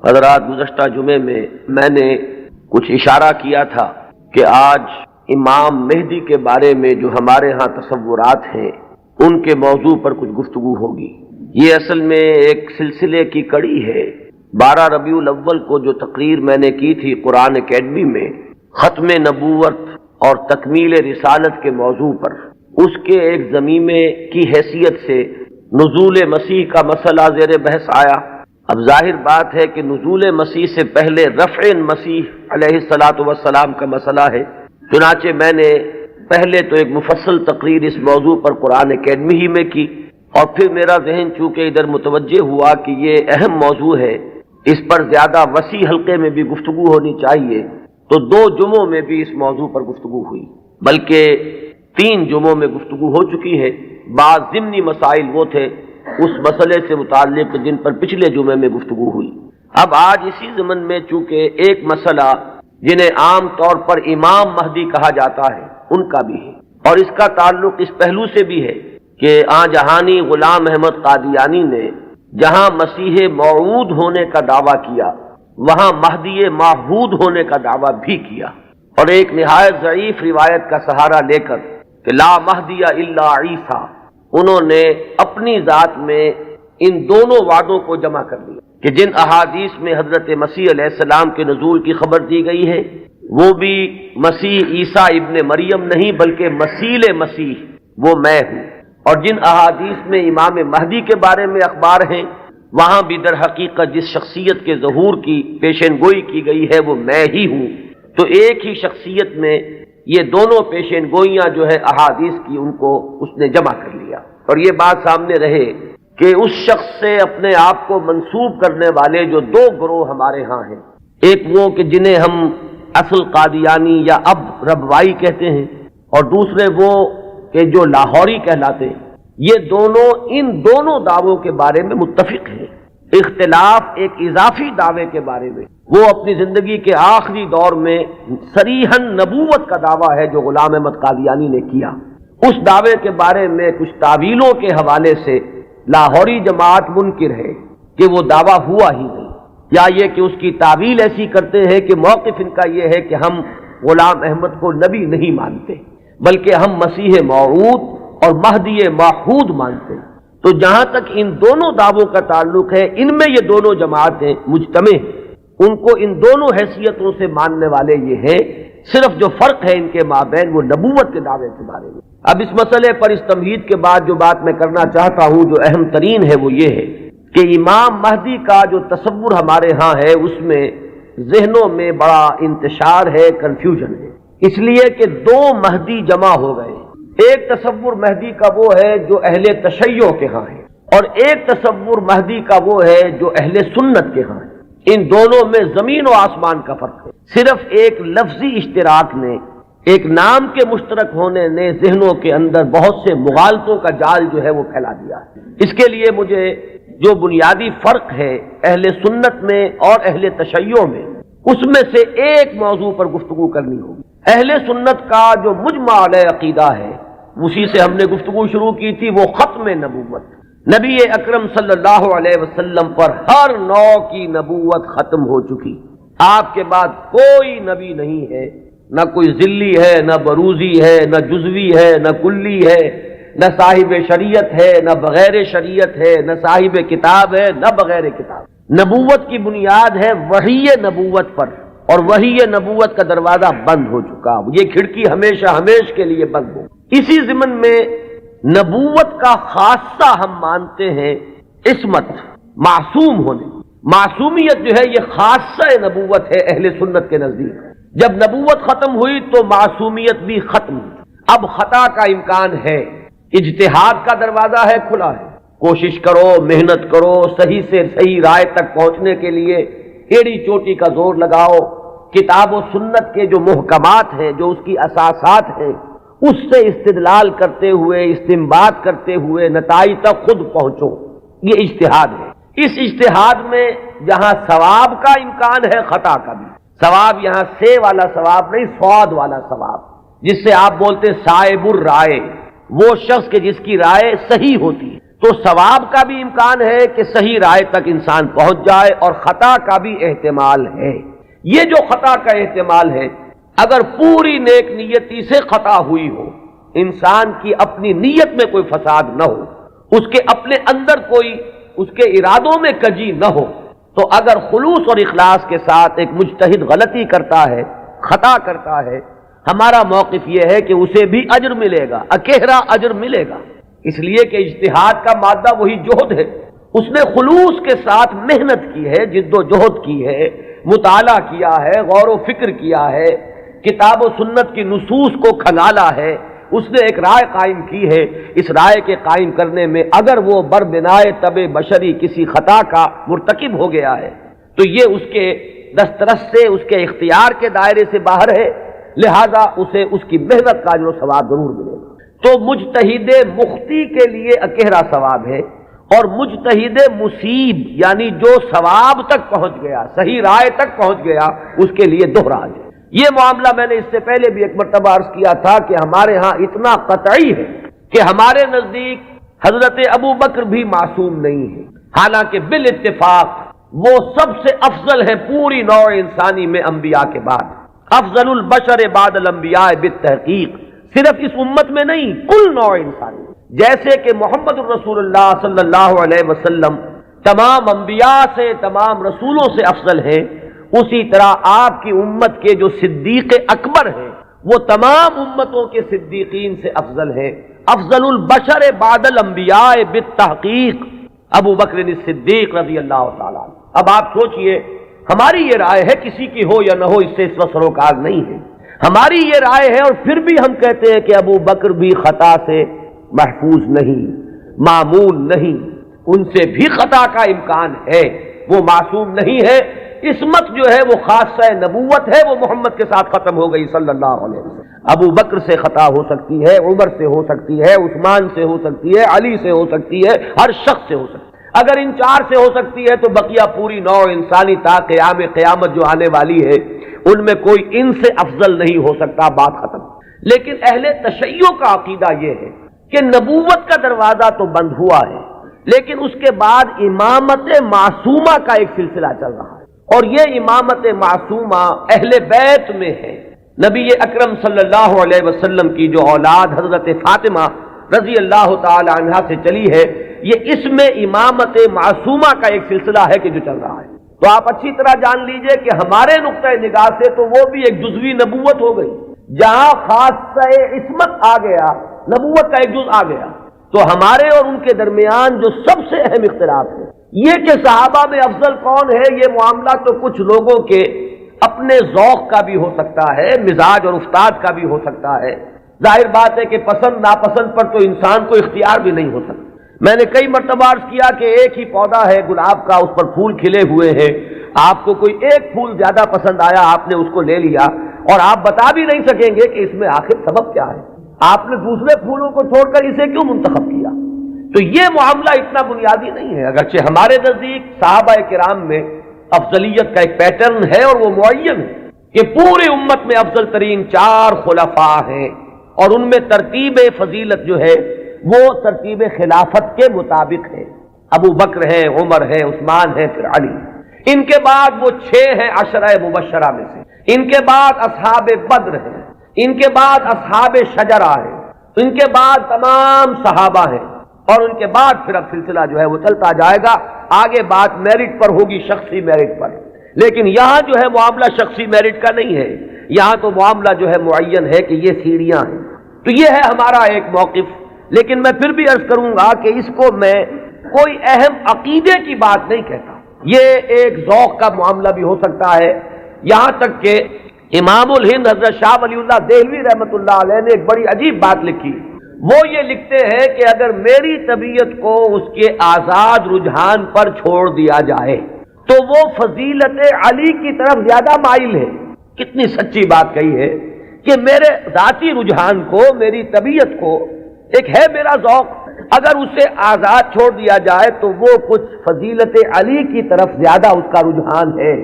حضرات، گزشتہ جمعے میں نے کچھ اشارہ کیا تھا کہ آج امام مہدی کے بارے میں جو ہمارے ہاں تصورات ہیں ان کے موضوع پر کچھ گفتگو ہوگی۔ یہ اصل میں ایک سلسلے کی کڑی ہے۔ 12 ربیع الاول کو جو تقریر میں نے کی تھی قرآن اکیڈمی میں ختم نبوت اور تکمیل رسالت کے موضوع پر، اس کے ایک ضمیمے کی حیثیت سے نزول مسیح کا مسئلہ زیر بحث آیا۔ اب ظاہر بات ہے کہ نزول مسیح سے پہلے رفع مسیح علیہ الصلاۃ والسلام کا مسئلہ ہے۔ چنانچہ میں نے پہلے تو ایک مفصل تقریر اس موضوع پر قرآن اکیڈمی ہی میں کی، اور پھر میرا ذہن چونکہ ادھر متوجہ ہوا کہ یہ اہم موضوع ہے، اس پر زیادہ وسیع حلقے میں بھی گفتگو ہونی چاہیے، تو 2 جمعوں میں بھی اس موضوع پر گفتگو ہوئی، بلکہ 3 جمعوں میں گفتگو ہو چکی ہے۔ بعض ضمنی مسائل وہ تھے اس مسئلے سے متعلق جن پر پچھلے جمعے میں گفتگو ہوئی۔ اب آج اسی ضمن میں چونکہ ایک مسئلہ جنہیں عام طور پر امام مہدی کہا جاتا ہے ان کا بھی ہے، اور اس کا تعلق اس پہلو سے بھی ہے کہ آن جہانی غلام احمد قادیانی نے جہاں مسیح موعود ہونے کا دعویٰ کیا وہاں مہدی معہود ہونے کا دعویٰ بھی کیا، اور ایک نہایت ضعیف روایت کا سہارا لے کر کہ لا مہدی الا عیسیٰ، انہوں نے اپنی ذات میں ان دونوں وعدوں کو جمع کر لیا کہ جن احادیث میں حضرت مسیح علیہ السلام کے نزول کی خبر دی گئی ہے وہ بھی مسیح عیسیٰ ابن مریم نہیں بلکہ مسیل مسیح وہ میں ہوں، اور جن احادیث میں امام مہدی کے بارے میں اخبار ہیں وہاں بھی در حقیقت جس شخصیت کے ظہور کی پیشن گوئی کی گئی ہے وہ میں ہی ہوں۔ تو ایک ہی شخصیت میں یہ دونوں پیشن گوئیاں جو ہے احادیث کی ان کو اس نے جمع کر لیا، اور یہ بات سامنے رہے کہ اس شخص سے اپنے آپ کو منسوب کرنے والے جو 2 گروہ ہمارے ہاں ہیں، ایک وہ کہ جنہیں ہم اصل قادیانی یا اب ربوائی کہتے ہیں، اور دوسرے وہ کہ جو لاہوری کہلاتے ہیں، یہ دونوں ان دونوں دعووں کے بارے میں متفق ہیں۔ اختلاف ایک اضافی دعوے کے بارے میں، وہ اپنی زندگی کے آخری دور میں صریحاً نبوت کا دعویٰ ہے جو غلام احمد قادیانی نے کیا، اس دعوے کے بارے میں کچھ تعویلوں کے حوالے سے لاہوری جماعت منکر ہے کہ وہ دعویٰ ہوا ہی نہیں، یا یہ کہ اس کی تعویل ایسی کرتے ہیں کہ موقف ان کا یہ ہے کہ ہم غلام احمد کو نبی نہیں مانتے بلکہ ہم مسیح موعود اور مہدی معہود مانتے ہیں۔ تو جہاں تک ان دونوں دعووں کا تعلق ہے، ان میں یہ دونوں جماعتیں مجتمع ہیں، ان کو ان دونوں حیثیتوں سے ماننے والے یہ ہیں، صرف جو فرق ہے ان کے مابین وہ نبوت کے دعوے کے بارے میں۔ اب اس مسئلے پر اس تمہید کے بعد جو بات میں کرنا چاہتا ہوں جو اہم ترین ہے وہ یہ ہے کہ امام مہدی کا جو تصور ہمارے ہاں ہے اس میں ذہنوں میں بڑا انتشار ہے، کنفیوژن ہے، اس لیے کہ 2 مہدی جمع ہو گئے۔ ایک تصور مہدی کا وہ ہے جو اہل تشیع کے ہاں ہے، اور ایک تصور مہدی کا وہ ہے جو اہل سنت کے ہاں ہے۔ ان دونوں میں زمین و آسمان کا فرق ہے۔ صرف ایک لفظی اشتراک نے، ایک نام کے مشترک ہونے نے ذہنوں کے اندر بہت سے مغالطوں کا جال جو ہے وہ پھیلا دیا ہے۔ اس کے لیے مجھے جو بنیادی فرق ہے اہل سنت میں اور اہل تشیع میں، اس میں سے ایک موضوع پر گفتگو کرنی ہوگی۔ اہل سنت کا جو مجمع علیہ عقیدہ ہے، اسی سے ہم نے گفتگو شروع کی تھی، وہ ختم نبوت۔ نبی اکرم صلی اللہ علیہ وسلم پر ہر نوع کی نبوت ختم ہو چکی، آپ کے بعد کوئی نبی نہیں ہے، نہ کوئی ذلی ہے، نہ بروزی ہے، نہ جزوی ہے، نہ کلی ہے، نہ صاحب شریعت ہے، نہ بغیر شریعت ہے، نہ صاحب کتاب ہے، نہ بغیر کتاب۔ نبوت کی بنیاد ہے وحی نبوت پر، اور وحی نبوت کا دروازہ بند ہو چکا، یہ کھڑکی ہمیشہ ہمیش کے لیے بند ہو۔ اسی ضمن میں نبوت کا خاصہ ہم مانتے ہیں عصمت، معصوم ہونے۔ معصومیت جو ہے یہ خاصہ نبوت ہے اہل سنت کے نزدیک۔ جب نبوت ختم ہوئی تو معصومیت بھی ختم ہوئی۔ اب خطا کا امکان ہے، اجتہاد کا دروازہ ہے، کھلا ہے، کوشش کرو، محنت کرو، صحیح سے صحیح رائے تک پہنچنے کے لیے ایڑی چوٹی کا زور لگاؤ، کتاب و سنت کے جو محکمات ہیں، جو اس کی اساسات ہیں، اس سے استدلال کرتے ہوئے، استنباط کرتے ہوئے نتائج تک خود پہنچو، یہ اجتہاد ہے۔ اس اجتہاد میں جہاں ثواب کا امکان ہے، خطا کا بھی۔ ثواب یہاں سے والا ثواب نہیں، سواد والا ثواب، جس سے آپ بولتے صائب الرائے، وہ شخص کے جس کی رائے صحیح ہوتی ہے۔ تو ثواب کا بھی امکان ہے کہ صحیح رائے تک انسان پہنچ جائے، اور خطا کا بھی احتمال ہے۔ یہ جو خطا کا احتمال ہے، اگر پوری نیک نیتی سے خطا ہوئی ہو، انسان کی اپنی نیت میں کوئی فساد نہ ہو، اس کے اپنے اندر کوئی اس کے ارادوں میں کجی نہ ہو، تو اگر خلوص اور اخلاص کے ساتھ ایک مجتہد غلطی کرتا ہے، خطا کرتا ہے، ہمارا موقف یہ ہے کہ اسے بھی اجر ملے گا، اکیرا اجر ملے گا، اس لیے کہ اجتہاد کا مادہ وہی جہد ہے۔ اس نے خلوص کے ساتھ محنت کی ہے، جد و جہد کی ہے، مطالعہ کیا ہے، غور و فکر کیا ہے، کتاب و سنت کی نصوص کو کھنگالا ہے، اس نے ایک رائے قائم کی ہے۔ اس رائے کے قائم کرنے میں اگر وہ بربنائے طبع بشری کسی خطا کا مرتکب ہو گیا ہے تو یہ اس کے دسترس سے، اس کے اختیار کے دائرے سے باہر ہے، لہذا اسے اس کی محنت کا اجر و ثواب ضرور ملے گا۔ تو مجتہد مخطی کے لیے اکیرا ثواب ہے، اور مجتہد مصیب یعنی جو ثواب تک پہنچ گیا، صحیح رائے تک پہنچ گیا، اس کے لیے دوہرا اجر۔ یہ معاملہ میں نے اس سے پہلے بھی ایک مرتبہ عرض کیا تھا کہ ہمارے ہاں اتنا قطعی ہے کہ ہمارے نزدیک حضرت ابو بکر بھی معصوم نہیں ہے، حالانکہ بالاتفاق وہ سب سے افضل ہے پوری نوع انسانی میں انبیاء کے بعد، افضل البشر بعد الانبیاء بالتحقیق، صرف اس امت میں نہیں، کل نوع انسانی۔ جیسے کہ محمد الرسول اللہ صلی اللہ علیہ وسلم تمام انبیاء سے، تمام رسولوں سے افضل ہیں، اسی طرح آپ کی امت کے جو صدیق اکبر ہیں وہ تمام امتوں کے صدیقین سے افضل ہیں، افضل البشر بعد الانبیاء بالتحقیق ابو بکر الصدیق رضی اللہ تعالیٰ عنہ۔ اب آپ سوچئے، ہماری یہ رائے ہے، کسی کی ہو یا نہ ہو اس سے اس وقت سروکار نہیں ہے، ہماری یہ رائے ہے، اور پھر بھی ہم کہتے ہیں کہ ابو بکر بھی خطا سے محفوظ نہیں، معمول نہیں، ان سے بھی خطا کا امکان ہے، وہ معصوم نہیں ہے۔ عصمت جو ہے وہ خاصہ نبوت ہے، وہ محمد کے ساتھ ختم ہو گئی صلی اللہ علیہ وسلم۔ ابو بکر سے خطا ہو سکتی ہے، عمر سے ہو سکتی ہے، عثمان سے ہو سکتی ہے، علی سے ہو سکتی ہے، ہر شخص سے ہو سکتی ہے۔ اگر ان چار سے ہو سکتی ہے تو بقیہ پوری نوع انسانی تا قیام قیامت جو آنے والی ہے ان میں کوئی ان سے افضل نہیں ہو سکتا، بات ختم۔ لیکن اہل تشیع کا عقیدہ یہ ہے کہ نبوت کا دروازہ تو بند ہوا ہے، لیکن اس کے بعد امامت معصومہ کا ایک سلسلہ چل رہا ہے، اور یہ امامت معصومہ اہل بیت میں ہے۔ نبی اکرم صلی اللہ علیہ وسلم کی جو اولاد حضرت فاطمہ رضی اللہ تعالی عنہا سے چلی ہے، یہ اس میں امامت معصومہ کا ایک سلسلہ ہے کہ جو چل رہا ہے۔ تو آپ اچھی طرح جان لیجئے کہ ہمارے نقطۂ نگاہ سے تو وہ بھی ایک جزوی نبوت ہو گئی، جہاں خاصہ عصمت آ گیا، نبوت کا ایک جز آ گیا۔ تو ہمارے اور ان کے درمیان جو سب سے اہم اختلاف ہے یہ کہ صحابہ میں افضل کون ہے، یہ معاملہ تو کچھ لوگوں کے اپنے ذوق کا بھی ہو سکتا ہے، مزاج اور استاد کا بھی ہو سکتا ہے۔ ظاہر بات ہے کہ پسند ناپسند پر تو انسان کو اختیار بھی نہیں ہو سکتا۔ میں نے کئی مرتبہ عرض کیا کہ ایک ہی پودا ہے گلاب کا، اس پر پھول کھلے ہوئے ہیں، آپ کو کوئی ایک پھول زیادہ پسند آیا، آپ نے اس کو لے لیا، اور آپ بتا بھی نہیں سکیں گے کہ اس میں آخر سبب کیا ہے، آپ نے دوسرے پھولوں کو چھوڑ کر اسے کیوں منتخب کیا۔ تو یہ معاملہ اتنا بنیادی نہیں ہے، اگرچہ ہمارے نزدیک صحابہ کرام میں افضلیت کا ایک پیٹرن ہے اور وہ معین ہے کہ پوری امت میں افضل ترین 4 خلفاء ہیں، اور ان میں ترتیب فضیلت جو ہے وہ ترتیب خلافت کے مطابق ہے۔ ابو بکر ہے، عمر ہے، عثمان ہے، پھر علی۔ ان کے بعد وہ 6 ہیں عشرہ مبشرہ میں سے، ان کے بعد اصحاب بدر ہیں، ان کے بعد اصحاب شجرہ ہیں، ان کے بعد تمام صحابہ ہیں، اور ان کے بعد پھر اب سلسلہ جو ہے وہ چلتا جائے گا۔ آگے بات میرٹ پر ہوگی، شخصی میرٹ پر، لیکن یہاں جو ہے معاملہ شخصی میرٹ کا نہیں ہے، یہاں تو معاملہ جو ہے معین ہے کہ یہ سیڑھیاں ہیں۔ تو یہ ہے ہمارا ایک موقف، لیکن میں پھر بھی عرض کروں گا کہ اس کو میں کوئی اہم عقیدے کی بات نہیں کہتا، یہ ایک ذوق کا معاملہ بھی ہو سکتا ہے۔ یہاں تک کہ امام الہند حضرت شاہ ولی اللہ دہلوی رحمۃ اللہ علیہ نے ایک بڑی عجیب بات لکھی، وہ یہ لکھتے ہیں کہ اگر میری طبیعت کو اس کے آزاد رجحان پر چھوڑ دیا جائے تو وہ فضیلت علی کی طرف زیادہ مائل ہے۔ کتنی سچی بات کہی ہے کہ میرے ذاتی رجحان کو، میری طبیعت کو، ایک ہے میرا ذوق، اگر اسے آزاد چھوڑ دیا جائے تو وہ کچھ فضیلت علی کی طرف زیادہ اس کا رجحان ہے،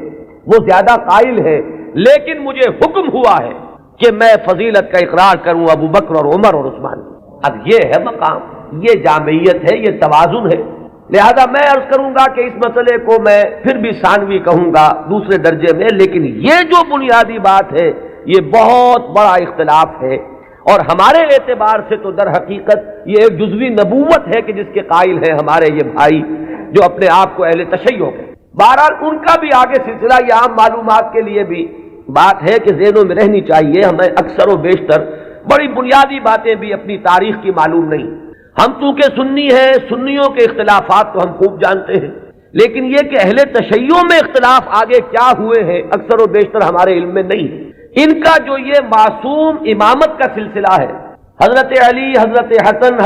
وہ زیادہ قائل ہے، لیکن مجھے حکم ہوا ہے کہ میں فضیلت کا اقرار کروں ابو بکر اور عمر اور عثمان کی۔ اب یہ ہے مقام، یہ جامعیت ہے، یہ توازن ہے۔ لہذا میں عرض کروں گا کہ اس مسئلے کو میں پھر بھی ثانوی کہوں گا، دوسرے درجے میں، لیکن یہ جو بنیادی بات ہے یہ بہت بڑا اختلاف ہے، اور ہمارے اعتبار سے تو در حقیقت یہ ایک جزوی نبوت ہے کہ جس کے قائل ہیں ہمارے یہ بھائی جو اپنے آپ کو اہل تشیع کے۔ بہرحال ان کا بھی آگے سلسلہ، یہ عام معلومات کے لیے بھی بات ہے کہ ذہنوں میں رہنی چاہیے۔ ہمیں اکثر و بیشتر بڑی بنیادی باتیں بھی اپنی تاریخ کی معلوم نہیں۔ ہم چونکہ سنی ہیں، سنیوں کے اختلافات تو ہم خوب جانتے ہیں، لیکن یہ کہ اہل تشیع میں اختلاف آگے کیا ہوئے ہیں اکثر و بیشتر ہمارے علم میں نہیں ہے۔ ان کا جو یہ معصوم امامت کا سلسلہ ہے، حضرت علی، حضرت حسن،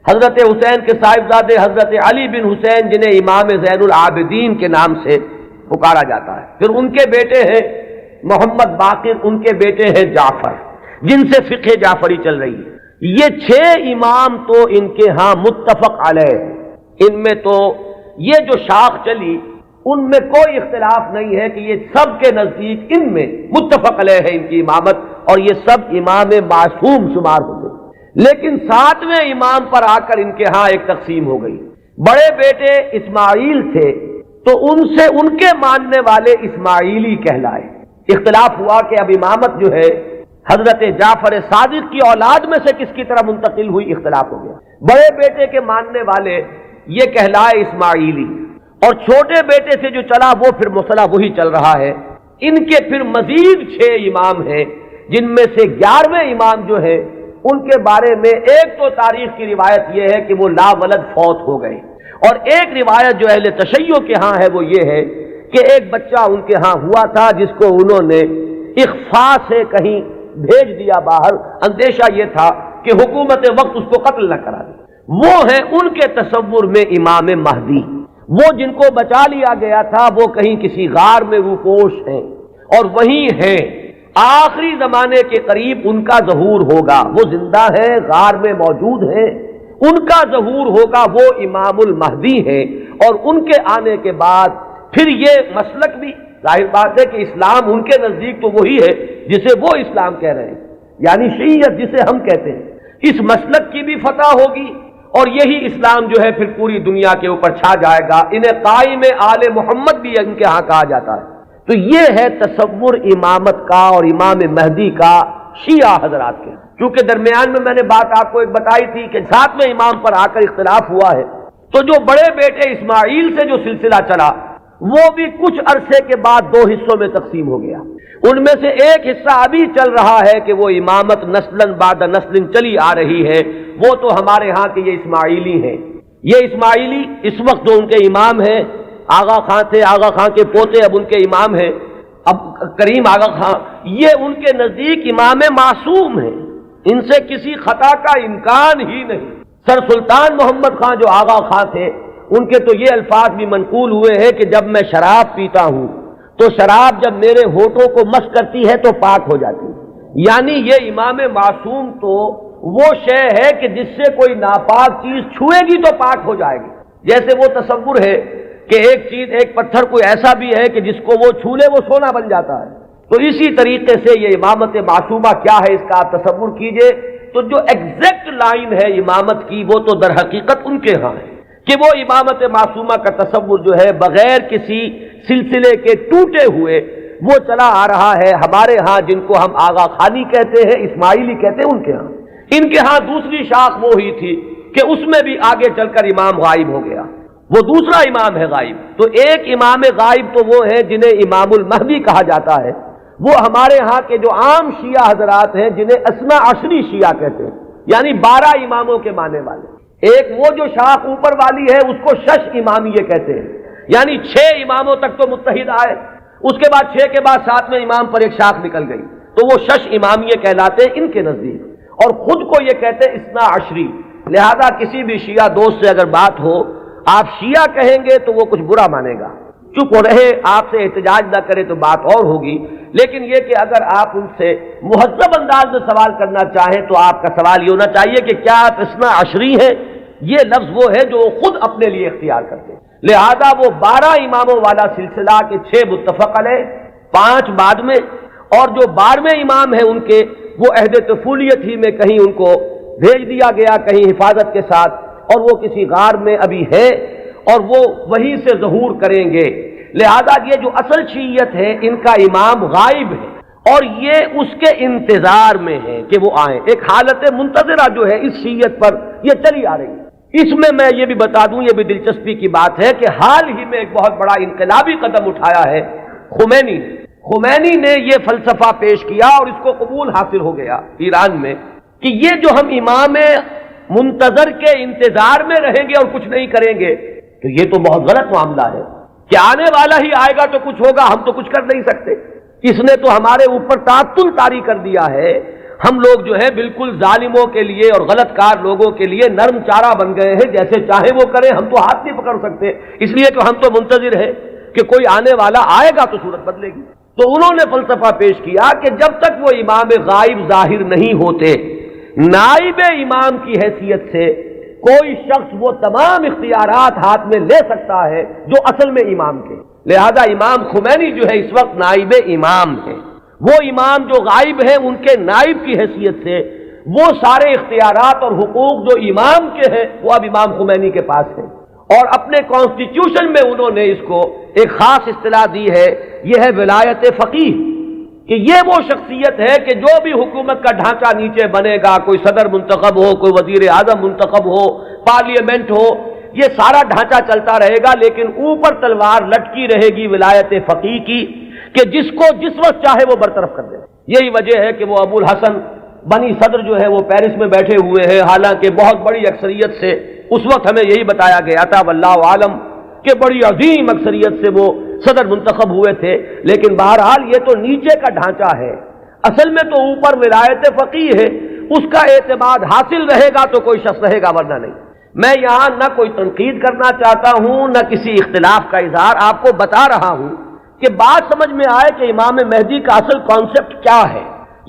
حضرت حسین کے صاحبزادے حضرت علی بن حسین جنہیں امام زین العابدین کے نام سے پکارا جاتا ہے، پھر ان کے بیٹے ہیں محمد باقر، ان کے بیٹے ہیں جعفر، جن سے فقہ جعفری چل رہی ہے۔ یہ 6 امام تو ان کے ہاں متفق علیہ، ان میں تو یہ جو شاخ چلی ان میں کوئی اختلاف نہیں ہے کہ یہ سب کے نزدیک ان میں متفق علیہ ہے ان کی امامت، اور یہ سب امام معصوم شمار ہوتے۔ لیکن 7ویں امام پر آ کر ان کے ہاں ایک تقسیم ہو گئی۔ بڑے بیٹے اسماعیل تھے تو ان سے ان کے ماننے والے اسماعیلی کہلائے۔ اختلاف ہوا کہ اب امامت جو ہے حضرت جعفر صادق کی اولاد میں سے کس کی طرح منتقل ہوئی، اختلاف ہو گیا۔ بڑے بیٹے کے ماننے والے یہ کہلائے اسماعیلی، اور چھوٹے بیٹے سے جو چلا وہ پھر مسئلہ وہی چل رہا ہے۔ ان کے پھر مزید 6 امام ہیں، جن میں سے 11ویں امام جو ہے ان کے بارے میں ایک تو تاریخ کی روایت یہ ہے کہ وہ لا ولد فوت ہو گئے، اور ایک روایت جو اہل تشیع کے ہاں ہے وہ یہ ہے کہ ایک بچہ ان کے ہاں ہوا تھا جس کو انہوں نے اخفاء سے کہیں بھیج دیا باہر، اندیشہ یہ تھا کہ حکومت وقت اس کو قتل نہ کرا دے۔ وہ ہیں ان کے تصور میں امام مہدی، وہ جن کو بچا لیا گیا تھا وہ کہیں کسی غار میں روپوش ہیں اور وہیں ہیں، آخری زمانے کے قریب ان کا ظہور ہوگا، وہ زندہ ہے، غار میں موجود ہیں، ان کا ظہور ہوگا، وہ امام المہدی ہیں، اور ان کے آنے کے بعد پھر یہ مسلک بھی ظاہر بات ہے کہ اسلام ان کے نزدیک تو وہی ہے جسے وہ اسلام کہہ رہے ہیں، یعنی شیعیت جسے ہم کہتے ہیں، اس مسلک کی بھی فتح ہوگی، اور یہی اسلام جو ہے پھر پوری دنیا کے اوپر چھا جائے گا۔ انہیں قائم آل محمد بھی ان کے ہاں کہا جاتا ہے۔ تو یہ ہے تصور امامت کا اور امام مہدی کا شیعہ حضرات کے۔ چونکہ درمیان میں نے بات آپ کو ایک بتائی تھی کہ 7ویں امام پر آ کر اختلاف ہوا ہے، تو جو بڑے بیٹے اسماعیل سے جو سلسلہ چلا وہ بھی کچھ عرصے کے بعد 2 حصوں میں تقسیم ہو گیا۔ ان میں سے ایک حصہ ابھی چل رہا ہے کہ وہ امامت نسلاً بعد نسل چلی آ رہی ہے، وہ تو ہمارے ہاں کے یہ اسماعیلی ہیں۔ یہ اسماعیلی اس وقت جو ان کے امام ہیں، آغا خان تھے، آغا خان کے پوتے اب ان کے امام ہیں، اب کریم آغا خان، یہ ان کے نزدیک امام معصوم ہیں، ان سے کسی خطا کا امکان ہی نہیں۔ سر سلطان محمد خان جو آغا خان تھے، ان کے تو یہ الفاظ بھی منقول ہوئے ہیں کہ جب میں شراب پیتا ہوں تو شراب جب میرے ہونٹوں کو مس کرتی ہے تو پاک ہو جاتی ہے۔ یعنی یہ امام معصوم تو وہ شے ہے کہ جس سے کوئی ناپاک چیز چھوئے گی تو پاک ہو جائے گی، جیسے وہ تصور ہے کہ ایک چیز، ایک پتھر کوئی ایسا بھی ہے کہ جس کو وہ چھو لے وہ سونا بن جاتا ہے۔ تو اسی طریقے سے یہ امامت معصومہ کیا ہے اس کا آپ تصور کیجئے۔ تو جو ایگزیکٹ لائن ہے امامت کی وہ تو در حقیقت ان کے ہاں ہے کہ وہ امامت معصومہ کا تصور جو ہے بغیر کسی سلسلے کے ٹوٹے ہوئے وہ چلا آ رہا ہے ہمارے ہاں، جن کو ہم آغا خانی کہتے ہیں، اسماعیلی کہتے ہیں، ان کے ہاں۔ ان کے ہاں دوسری شاخ وہ ہی تھی کہ اس میں بھی آگے چل کر امام غائب ہو گیا، وہ دوسرا امام ہے غائب۔ تو ایک امام غائب تو وہ ہے جنہیں امام المہدی کہا جاتا ہے، وہ ہمارے ہاں کے جو عام شیعہ حضرات ہیں جنہیں اثنا عشری شیعہ کہتے ہیں، یعنی 12 اماموں کے ماننے والے۔ ایک وہ جو شاخ اوپر والی ہے اس کو شش امامیہ کہتے ہیں، یعنی 6 اماموں تک تو متحد آئے، اس کے بعد 6 کے بعد 7ویں امام پر ایک شاخ نکل گئی، تو وہ شش امامیہ کہلاتے ہیں ان کے نزدیک، اور خود کو یہ کہتے ہیں اثنا عشری۔ لہذا کسی بھی شیعہ دوست سے اگر بات ہو، آپ شیعہ کہیں گے تو وہ کچھ برا مانے گا، چپ رہے، آپ سے احتجاج نہ کرے تو بات اور ہوگی۔ لیکن یہ کہ اگر آپ ان سے مہذب انداز میں سوال کرنا چاہیں تو آپ کا سوال یہ ہونا چاہیے کہ کیا آپ اثنا عشری ہیں؟ یہ لفظ وہ ہے جو خود اپنے لیے اختیار کرتے ہیں۔ لہذا وہ 12 اماموں والا سلسلہ کے 6 متفق علیہ، 5 بعد میں، اور جو 12ویں امام ہیں ان کے وہ عہد طفولیت ہی میں کہیں ان کو بھیج دیا گیا کہیں حفاظت کے ساتھ، اور وہ کسی غار میں ابھی ہے اور وہ وہیں سے ظہور کریں گے۔ لہذا یہ جو اصل شیعت ہے ان کا امام غائب ہے اور یہ اس کے انتظار میں ہے کہ وہ آئیں۔ ایک حالت منتظرہ جو ہے اس شیعت پر یہ چلی آ رہی ہے۔ اس میں یہ بھی بتا دوں، یہ بھی دلچسپی کی بات ہے کہ حال ہی میں ایک بہت بڑا انقلابی قدم اٹھایا ہے خمینی نے یہ فلسفہ پیش کیا اور اس کو قبول حاصل ہو گیا ایران میں کہ یہ جو ہم امام منتظر کے انتظار میں رہیں گے اور کچھ نہیں کریں گے تو یہ تو بہت غلط معاملہ ہے کہ آنے والا ہی آئے گا تو کچھ ہوگا، ہم تو کچھ کر نہیں سکتے۔ اس نے تو ہمارے اوپر تعطل طاری کر دیا ہے، ہم لوگ جو ہے بالکل ظالموں کے لیے اور غلط کار لوگوں کے لیے نرم چارہ بن گئے ہیں، جیسے چاہے وہ کریں، ہم تو ہاتھ نہیں پکڑ سکتے، اس لیے کہ ہم تو منتظر ہیں کہ کوئی آنے والا آئے گا تو صورت بدلے گی۔ تو انہوں نے فلسفہ پیش کیا کہ جب تک وہ امام غائب ظاہر نہیں ہوتے، نائب امام کی حیثیت سے کوئی شخص وہ تمام اختیارات ہاتھ میں لے سکتا ہے جو اصل میں امام کے۔ لہذا امام خمینی جو ہے اس وقت نائب امام ہے، وہ امام جو غائب ہیں ان کے نائب کی حیثیت سے وہ سارے اختیارات اور حقوق جو امام کے ہیں وہ اب امام خمینی کے پاس ہیں، اور اپنے کانسٹیٹیوشن میں انہوں نے اس کو ایک خاص اصطلاح دی ہے، یہ ہے ولایت فقیہ، کہ یہ وہ شخصیت ہے کہ جو بھی حکومت کا ڈھانچہ نیچے بنے گا، کوئی صدر منتخب ہو، کوئی وزیر اعظم منتخب ہو، پارلیمنٹ ہو، یہ سارا ڈھانچہ چلتا رہے گا، لیکن اوپر تلوار لٹکی رہے گی ولایت فقیہ کی کہ جس کو جس وقت چاہے وہ برطرف کر دے۔ یہی وجہ ہے کہ وہ ابو الحسن بنی صدر جو ہے وہ پیرس میں بیٹھے ہوئے ہیں، حالانکہ بہت بڑی اکثریت سے اس وقت ہمیں یہی بتایا گیا تھا واللہ عالم کہ بڑی عظیم اکثریت سے وہ صدر منتخب ہوئے تھے، لیکن بہرحال یہ تو نیچے کا ڈھانچہ ہے، اصل میں تو اوپر ولایت فقیہ ہے، اس کا اعتماد حاصل رہے گا تو کوئی شخص رہے گا، ورنہ نہیں۔ میں یہاں نہ کوئی تنقید کرنا چاہتا ہوں نہ کسی اختلاف کا اظہار، آپ کو بتا رہا ہوں کہ بات سمجھ میں آئے کہ امام مہدی کا اصل کانسیپٹ کیا ہے۔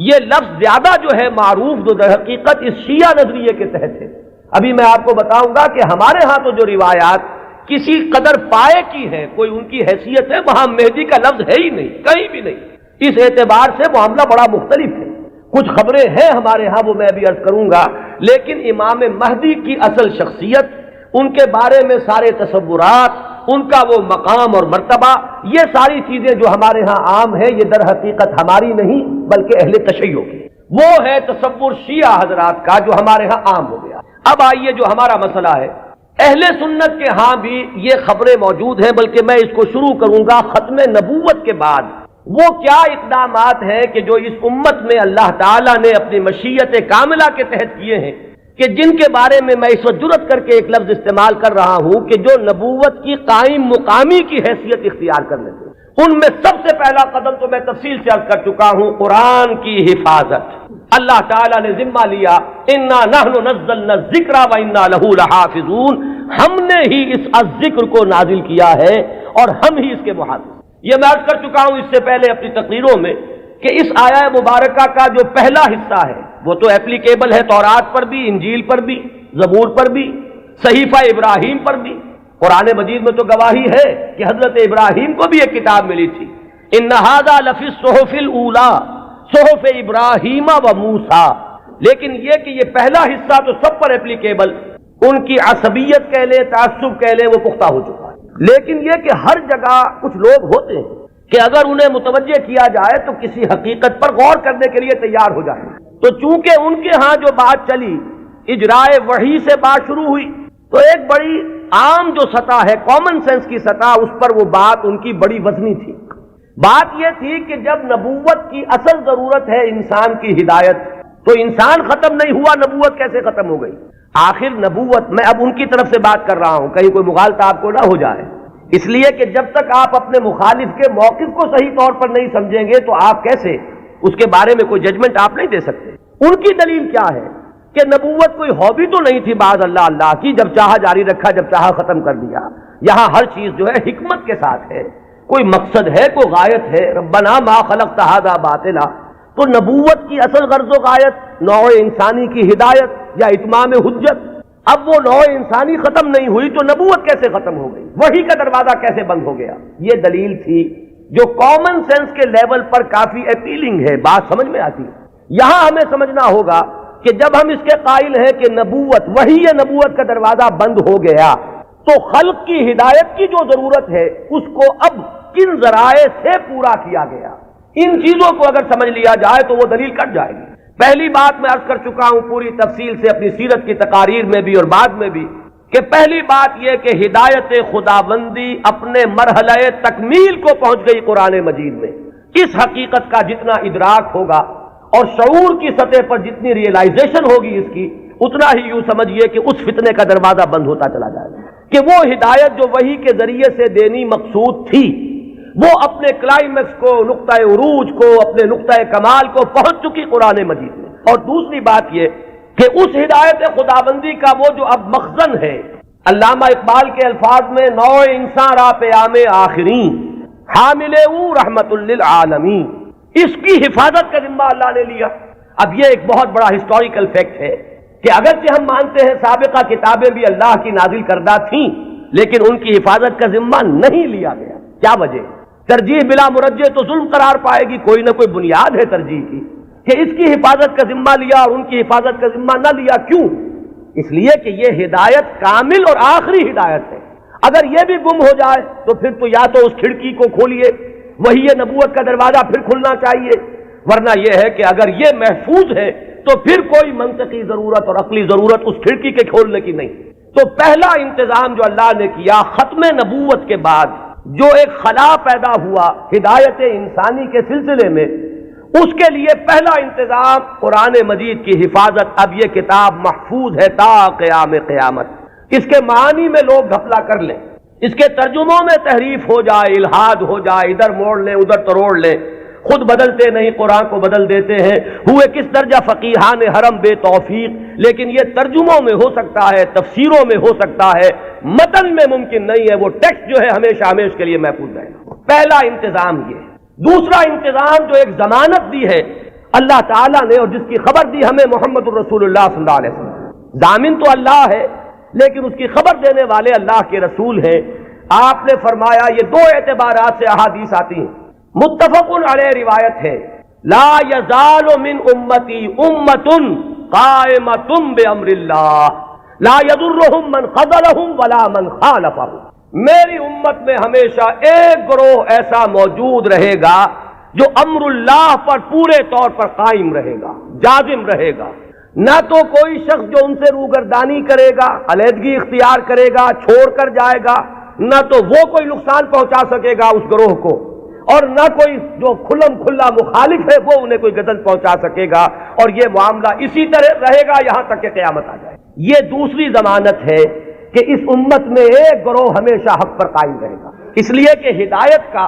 یہ لفظ زیادہ جو ہے معروف جو در حقیقت اس شیعہ نظریے کے تحت ہے۔ ابھی میں آپ کو بتاؤں گا کہ ہمارے ہاں تو جو روایات کسی قدر پائے کی ہیں، کوئی ان کی حیثیت ہے، وہاں مہدی کا لفظ ہے ہی نہیں، کہیں بھی نہیں۔ اس اعتبار سے معاملہ بڑا مختلف ہے۔ کچھ خبریں ہیں ہمارے ہاں، وہ میں ابھی عرض کروں گا، لیکن امام مہدی کی اصل شخصیت، ان کے بارے میں سارے تصورات، ان کا وہ مقام اور مرتبہ، یہ ساری چیزیں جو ہمارے ہاں عام ہیں، یہ در حقیقت ہماری نہیں بلکہ اہل تشیع کی، وہ ہے تصور شیعہ حضرات کا جو ہمارے ہاں عام ہو گیا۔ اب آئیے جو ہمارا مسئلہ ہے، اہل سنت کے ہاں بھی یہ خبریں موجود ہیں، بلکہ میں اس کو شروع کروں گا ختم نبوت کے بعد۔ وہ کیا اقدامات ہیں کہ جو اس امت میں اللہ تعالیٰ نے اپنی مشیت کاملہ کے تحت کیے ہیں، کہ جن کے بارے میں میں اس وقت جرأت کر کے ایک لفظ استعمال کر رہا ہوں کہ جو نبوت کی قائم مقامی کی حیثیت اختیار کر لیتے ہیں۔ ان میں سب سے پہلا قدم تو میں تفصیل سے عرض کر چکا ہوں، قرآن کی حفاظت۔ اللہ تعالیٰ نے ذمہ لیا، انا نحن نزلنا الذکر وانا لہ لحافظون، ہم نے ہی اس ذکر کو نازل کیا ہے اور ہم ہی اس کے محافظ۔ یہ میں عرض کر چکا ہوں اس سے پہلے اپنی تقریروں میں کہ اس آیہ مبارکہ کا جو پہلا حصہ ہے وہ تو اپلیکیبل ہے تورات پر بھی، انجیل پر بھی، زبور پر بھی، صحیفہ ابراہیم پر بھی۔ قرآن مجید میں تو گواہی ہے کہ حضرت ابراہیم کو بھی ایک کتاب ملی تھی، ان ھذا لفی الصحف الاولی صحف ابراہیم و موسیٰ۔ لیکن یہ کہ یہ پہلا حصہ تو سب پر اپلیکیبل، ان کی عصبیت کہہ لیں، تعصب کہہ لیں، وہ پختہ ہو چکا ہے۔ لیکن یہ کہ ہر جگہ کچھ لوگ ہوتے ہیں کہ اگر انہیں متوجہ کیا جائے تو کسی حقیقت پر غور کرنے کے لیے تیار ہو جائیں۔ تو چونکہ ان کے ہاں جو بات چلی، اجرائے وحی سے بات شروع ہوئی، تو ایک بڑی عام جو سطح ہے، کامن سینس کی سطح، اس پر وہ بات ان کی بڑی وزنی تھی۔ بات یہ تھی کہ جب نبوت کی اصل ضرورت ہے انسان کی ہدایت، تو انسان ختم نہیں ہوا، نبوت کیسے ختم ہو گئی؟ آخر نبوت، میں اب ان کی طرف سے بات کر رہا ہوں، کہیں کوئی مغالطہ آپ کو نہ ہو جائے، اس لیے کہ جب تک آپ اپنے مخالف کے موقف کو صحیح طور پر نہیں سمجھیں گے تو آپ کیسے اس کے بارے میں کوئی ججمنٹ آپ نہیں دے سکتے۔ ان کی دلیل کیا ہے کہ نبوت کوئی ہابی تو نہیں تھی بعد اللہ کی، جب چاہا جاری رکھا، جب چاہا ختم کر دیا۔ یہاں ہر چیز جو ہے حکمت کے ساتھ ہے، کوئی مقصد ہے، کوئی غایت ہے، ربنا ما خلقت ھذا باطلا۔ تو نبوت کی اصل غرض و غایت نوع انسانی کی ہدایت یا اتمام حجت۔ اب وہ نوع انسانی ختم نہیں ہوئی تو نبوت کیسے ختم ہو گئی؟ وحی کا دروازہ کیسے بند ہو گیا؟ یہ دلیل تھی جو کامن سینس کے لیول پر کافی اپیلنگ ہے، بات سمجھ میں آتی ہے۔ یہاں ہمیں سمجھنا ہوگا کہ جب ہم اس کے قائل ہیں کہ نبوت وحی نبوت کا دروازہ بند ہو گیا تو خلق کی ہدایت کی جو ضرورت ہے اس کو اب کن ذرائع سے پورا کیا گیا، ان چیزوں کو اگر سمجھ لیا جائے تو وہ دلیل کٹ جائے گی۔ پہلی بات میں عرض کر چکا ہوں پوری تفصیل سے اپنی سیرت کی تقاریر میں بھی اور بعد میں بھی، کہ پہلی بات یہ کہ ہدایت خداوندی اپنے مرحلہ تکمیل کو پہنچ گئی قرآن مجید میں۔ اس حقیقت کا جتنا ادراک ہوگا اور شعور کی سطح پر جتنی ریئلائزیشن ہوگی اس کی، اتنا ہی یوں سمجھیے کہ اس فتنے کا دروازہ بند ہوتا چلا جائے گا کہ وہ ہدایت جو وحی کے ذریعے سے دینی مقصود تھی وہ اپنے کلائمیکس کو، نقطۂ عروج کو، اپنے نقطۂ کمال کو پہنچ چکی قرآن مجید میں۔ اور دوسری بات یہ کہ اس ہدایت خداوندی کا وہ جو اب مخزن ہے، علامہ اقبال کے الفاظ میں نوع انسان را پیام آخرین حامل او رحمت للعالمین، اس کی حفاظت کا ذمہ اللہ نے لیا۔ اب یہ ایک بہت بڑا ہسٹوریکل فیکٹ ہے کہ اگرچہ ہم مانتے ہیں سابقہ کتابیں بھی اللہ کی نازل کردہ تھیں لیکن ان کی حفاظت کا ذمہ نہیں لیا گیا۔ کیا وجہ؟ ترجیح بلا مرجع تو ظلم قرار پائے گی، کوئی نہ کوئی بنیاد ہے ترجیح کی کہ اس کی حفاظت کا ذمہ لیا اور ان کی حفاظت کا ذمہ نہ لیا۔ کیوں؟ اس لیے کہ یہ ہدایت کامل اور آخری ہدایت ہے، اگر یہ بھی گم ہو جائے تو پھر تو یا تو اس کھڑکی کو کھولیے، وہی نبوت کا دروازہ پھر کھلنا چاہیے، ورنہ یہ ہے کہ اگر یہ محفوظ ہے تو پھر کوئی منطقی ضرورت اور عقلی ضرورت اس کھڑکی کے کھولنے کی نہیں۔ تو پہلا انتظام جو اللہ نے کیا ختم نبوت کے بعد، جو ایک خلا پیدا ہوا ہدایت انسانی کے سلسلے میں، اس کے لیے پہلا انتظام قرآن مجید کی حفاظت۔ اب یہ کتاب محفوظ ہے تا قیام قیامت۔ اس کے معنی میں لوگ گھپلا کر لیں، اس کے ترجموں میں تحریف ہو جائے، الہاد ہو جائے، ادھر موڑ لیں ادھر تروڑ لیں، خود بدلتے نہیں قرآن کو بدل دیتے ہیں، ہوئے کس درجہ فقیہان حرم بے توفیق۔ لیکن یہ ترجموں میں ہو سکتا ہے، تفسیروں میں ہو سکتا ہے، متن میں ممکن نہیں ہے۔ وہ ٹیکسٹ جو ہے ہمیشہ ہمیشہ کے لیے محفوظ رہے گا۔ پہلا انتظام یہ ہے۔ دوسرا انتظام جو ایک ضمانت دی ہے اللہ تعالیٰ نے اور جس کی خبر دی ہمیں محمد الرسول اللہ صلی اللہ علیہ وسلم، ضامن تو اللہ ہے لیکن اس کی خبر دینے والے اللہ کے رسول ہیں۔ آپ نے فرمایا، یہ دو اعتبارات سے احادیث آتی ہیں، متفق علیہ روایت ہے، لا یزال من امتی امت قائمۃ بامر اللہ لا یضرهم من خذلهم ولا من خالفهم۔ میری امت میں ہمیشہ ایک گروہ ایسا موجود رہے گا جو امر اللہ پر پورے طور پر قائم رہے گا، جازم رہے گا۔ نہ تو کوئی شخص جو ان سے روگردانی کرے گا، علیحدگی اختیار کرے گا، چھوڑ کر جائے گا، نہ تو وہ کوئی نقصان پہنچا سکے گا اس گروہ کو، اور نہ کوئی جو کھلم کھلا مخالف ہے وہ انہیں کوئی غضب پہنچا سکے گا، اور یہ معاملہ اسی طرح رہے گا یہاں تک کہ قیامت آ جائے۔ یہ دوسری ضمانت ہے کہ اس امت میں ایک گروہ ہمیشہ حق پر قائم رہے گا، اس لیے کہ ہدایت کا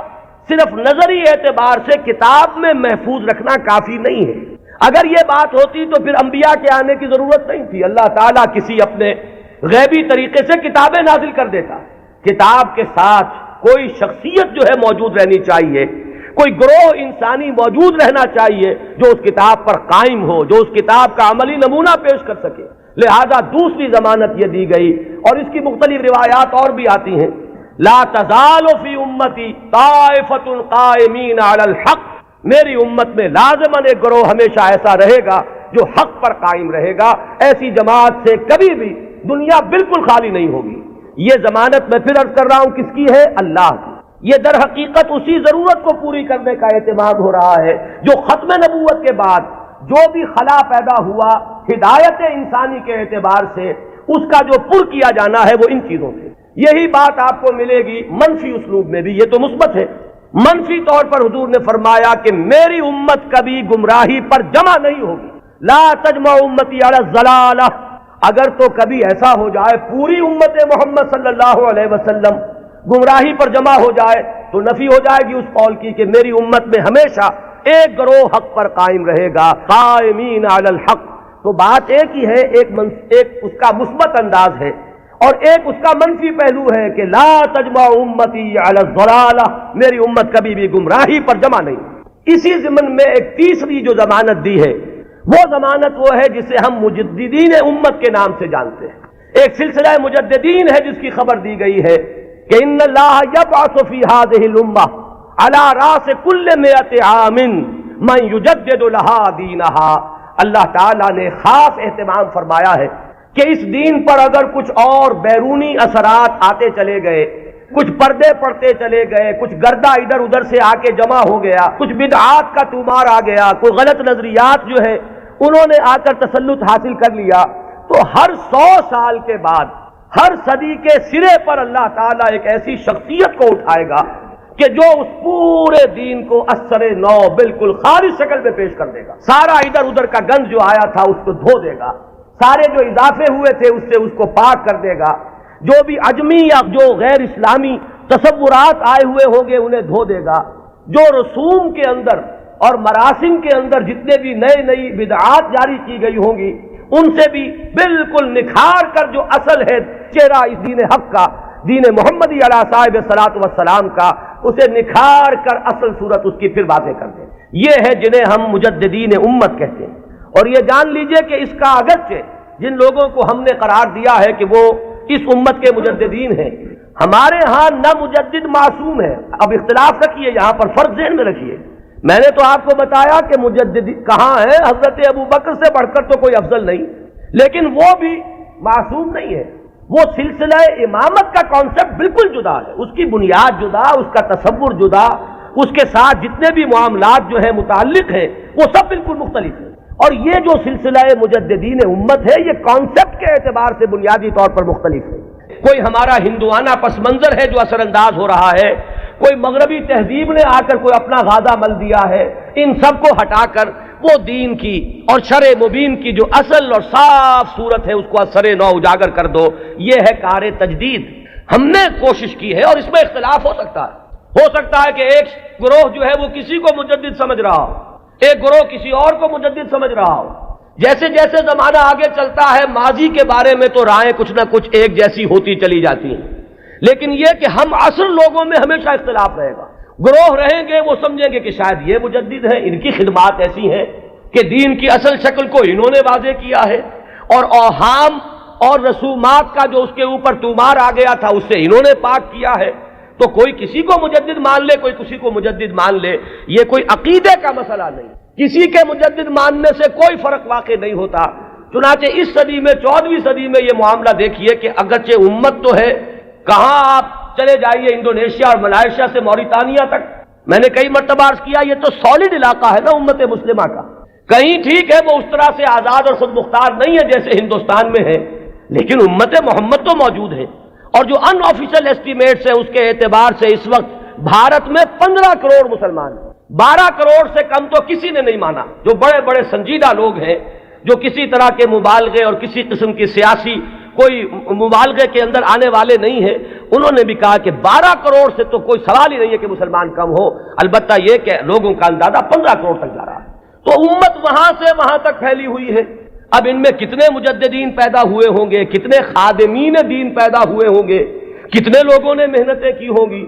صرف نظری اعتبار سے کتاب میں محفوظ رکھنا کافی نہیں ہے۔ اگر یہ بات ہوتی تو پھر انبیاء کے آنے کی ضرورت نہیں تھی، اللہ تعالیٰ کسی اپنے غیبی طریقے سے کتابیں نازل کر دیتا۔ کتاب کے ساتھ کوئی شخصیت جو ہے موجود رہنی چاہیے، کوئی گروہ انسانی موجود رہنا چاہیے جو اس کتاب پر قائم ہو، جو اس کتاب کا عملی نمونہ پیش کر سکے۔ لہذا دوسری ضمانت یہ دی گئی، اور اس کی مختلف روایات اور بھی آتی ہیں، لا تزال فی امتی طائفۃ قائمین علی الحق، میری امت میں لازماً ایک گروہ ہمیشہ ایسا رہے گا جو حق پر قائم رہے گا۔ ایسی جماعت سے کبھی بھی دنیا بالکل خالی نہیں ہوگی۔ یہ ضمانت میں پھر عرض کر رہا ہوں کس کی ہے؟ اللہ کی۔ یہ در حقیقت اسی ضرورت کو پوری کرنے کا اہتمام ہو رہا ہے جو ختم نبوت کے بعد جو بھی خلا پیدا ہوا ہدایت انسانی کے اعتبار سے، اس کا جو پر کیا جانا ہے وہ ان چیزوں سے۔ یہی بات آپ کو ملے گی منفی اسلوب میں بھی، یہ تو مثبت ہے۔ منفی طور پر حضور نے فرمایا کہ میری امت کبھی گمراہی پر جمع نہیں ہوگی، لا تجمع امتی علی الضلالہ۔ اگر تو کبھی ایسا ہو جائے پوری امت محمد صلی اللہ علیہ وسلم گمراہی پر جمع ہو جائے تو نفی ہو جائے گی اس قول کی کہ میری امت میں ہمیشہ ایک گروہ حق پر قائم رہے گا، قائمین علی الحق۔ تو بات ایک ہی ہے، ایک اس کا مثبت انداز ہے اور ایک اس کا منفی پہلو ہے کہ لا تجمع امتی علی الضلالہ، میری امت کبھی بھی گمراہی پر جمع نہیں۔ اسی ضمن میں ایک تیسری جو ضمانت دی ہے وہ ضمانت وہ ہے جسے ہم مجددین امت کے نام سے جانتے ہیں۔ ایک سلسلہ مجددین ہے جس کی خبر دی گئی ہے کہ ان اللہ یبعث فی ہذہ الامہ علی راس کل مئۃ عام من یجدد لہا دینہا۔ اللہ تعالیٰ نے خاص اہتمام فرمایا ہے کہ اس دین پر اگر کچھ اور بیرونی اثرات آتے چلے گئے، کچھ پردے پڑتے چلے گئے، کچھ گردہ ادھر ادھر سے آ کے جمع ہو گیا، کچھ بدعات کا تومار آ گیا، کوئی غلط نظریات جو ہے انہوں نے آ کر تسلط حاصل کر لیا، تو ہر 100 سال کے بعد، ہر صدی کے سرے پر اللہ تعالیٰ ایک ایسی شخصیت کو اٹھائے گا کہ جو اس پورے دین کو اثر نو بالکل خالص شکل میں پیش کر دے گا، سارا ادھر ادھر کا گند جو آیا تھا اس کو دھو دے گا، سارے جو اضافے ہوئے تھے اس سے اس کو پاک کر دے گا، جو بھی عجمی یا جو غیر اسلامی تصورات آئے ہوئے ہوں گے انہیں دھو دے گا، جو رسوم کے اندر اور مراسم کے اندر جتنے بھی نئی بدعات جاری کی گئی ہوں گی ان سے بھی بالکل نکھار کر جو اصل ہے چہرہ اس دین حق کا، دین محمدی علیہ صاحب صلاۃ والسلام کا، اسے نکھار کر اصل صورت اس کی پھر واضح کر دیں۔ یہ ہے جنہیں ہم مجددین امت کہتے ہیں، اور یہ جان لیجئے کہ اس کا اگرچہ جن لوگوں کو ہم نے قرار دیا ہے کہ وہ اس امت کے مجددین ہیں، ہمارے ہاں نہ مجدد معصوم ہے۔ اب اختلاف رکھیے، یہاں پر فرق ذہن میں رکھیے، میں نے تو آپ کو بتایا کہ مجدد کہاں ہے، حضرت ابو بکر سے بڑھ کر تو کوئی افضل نہیں، لیکن وہ بھی معصوم نہیں ہے، وہ سلسلہ امامت کا کانسیپٹ بالکل جدا ہے، اس کی بنیاد جدا، اس کا تصور جدا، اس کے ساتھ جتنے بھی معاملات جو ہیں متعلق ہیں وہ سب بالکل مختلف ہیں، اور یہ جو سلسلہ مجددین امت ہے یہ کانسیپٹ کے اعتبار سے بنیادی طور پر مختلف ہے۔ کوئی ہمارا ہندوانہ پس منظر ہے جو اثر انداز ہو رہا ہے، کوئی مغربی تہذیب نے آ کر کوئی اپنا غازہ مل دیا ہے، ان سب کو ہٹا کر وہ دین کی اور شرع مبین کی جو اصل اور صاف صورت ہے اس کو اثر نو اجاگر کر دو، یہ ہے کار تجدید۔ ہم نے کوشش کی ہے، اور اس میں اختلاف ہو سکتا ہے کہ ایک گروہ جو ہے وہ کسی کو مجدد سمجھ رہا ہو، ایک گروہ کسی اور کو مجدد سمجھ رہا ہو۔ جیسے جیسے زمانہ آگے چلتا ہے ماضی کے بارے میں تو رائیں کچھ نہ کچھ ایک جیسی ہوتی چلی جاتی ہیں، لیکن یہ کہ ہم اصل لوگوں میں ہمیشہ اختلاف رہے گا۔ گروہ رہیں گے وہ سمجھیں گے کہ شاید یہ مجدد ہیں، ان کی خدمات ایسی ہیں کہ دین کی اصل شکل کو انہوں نے واضح کیا ہے، اور اوہام اور رسومات کا جو اس کے اوپر تومار آ گیا تھا اس سے انہوں نے پاک کیا ہے۔ تو کوئی کسی کو مجدد مان لے، کوئی کسی کو مجدد مان لے، یہ کوئی عقیدے کا مسئلہ نہیں، کسی کے مجدد ماننے سے کوئی فرق واقع نہیں ہوتا۔ چنانچہ اس صدی میں 14ویں صدی میں یہ معاملہ دیکھیے کہ اگرچہ امت تو ہے، کہاں آپ چلے جائیے انڈونیشیا اور ملائیشیا سے موریتانیہ تک، میں نے کئی مرتبہ عرض کیا یہ تو سالڈ علاقہ ہے نا امت مسلمہ کا، کہیں ٹھیک ہے وہ اس طرح سے آزاد اور خود مختار نہیں ہے جیسے ہندوستان میں ہے، لیکن امت محمد تو موجود ہے، اور جو ان آفیشل ایسٹیمیٹس ہے اس کے اعتبار سے اس وقت بھارت میں 15 کروڑ مسلمان ہیں، 12 کروڑ سے کم تو کسی نے نہیں مانا، جو بڑے بڑے سنجیدہ لوگ ہیں، جو کسی طرح کے مبالغے اور کسی قسم کی سیاسی کوئی مبالغے کے اندر آنے والے نہیں ہیں، انہوں نے بھی کہا کہ 12 کروڑ سے تو کوئی سوال ہی نہیں ہے کہ مسلمان کم ہو، البتہ یہ کہ لوگوں کا اندازہ 15 کروڑ تک جا رہا ہے، تو امت وہاں سے وہاں تک پھیلی ہوئی ہے۔ اب ان میں کتنے مجددین پیدا ہوئے ہوں گے، کتنے خادمین دین پیدا ہوئے ہوں گے، کتنے لوگوں نے محنتیں کی ہوں گی۔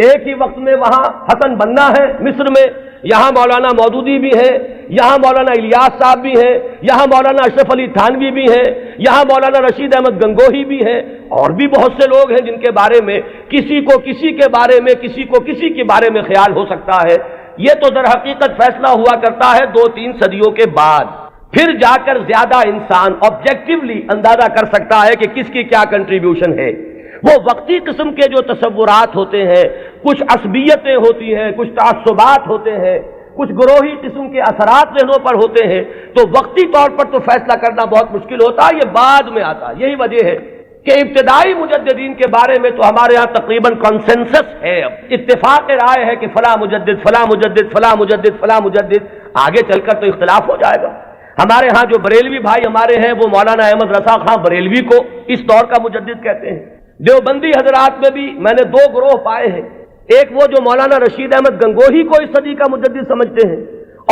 ایک ہی وقت میں وہاں حسن بننا ہے مصر میں، یہاں مولانا مودودی بھی ہیں، یہاں مولانا الیاس صاحب بھی ہیں، یہاں مولانا اشرف علی تھانوی بھی ہیں، یہاں مولانا رشید احمد گنگوہی بھی ہیں، اور بھی بہت سے لوگ ہیں جن کے بارے میں کسی کو کسی کے بارے میں، کسی کو کسی کے بارے میں خیال ہو سکتا ہے۔ یہ تو در حقیقت فیصلہ ہوا کرتا ہے 2-3 صدیوں کے بعد، پھر جا کر زیادہ انسان آبجیکٹیولی اندازہ کر سکتا ہے کہ کس کی کیا کنٹریبیوشن ہے۔ وہ وقتی قسم کے جو تصورات ہوتے ہیں، کچھ عصبیتیں ہوتی ہیں، کچھ تعصبات ہوتے ہیں، کچھ گروہی قسم کے اثرات ذہنوں پر ہوتے ہیں، تو وقتی طور پر تو فیصلہ کرنا بہت مشکل ہوتا ہے، یہ بعد میں آتا ہے۔ یہی وجہ ہے کہ ابتدائی مجددین کے بارے میں تو ہمارے ہاں تقریباً کنسنسس ہے، اتفاق رائے ہے کہ فلاں مجدد فلاں مجدد فلاں مجدد فلاں مجدد، آگے چل کر تو اختلاف ہو جائے گا۔ ہمارے ہاں جو بریلوی بھائی ہمارے ہیں وہ مولانا احمد رضا خان بریلوی کو اس دور کا مجدد کہتے ہیں۔ دیوبندی حضرات میں بھی میں نے 2 گروہ پائے ہیں، ایک وہ جو مولانا رشید احمد گنگوہی کو اس صدی کا مجدد سمجھتے ہیں،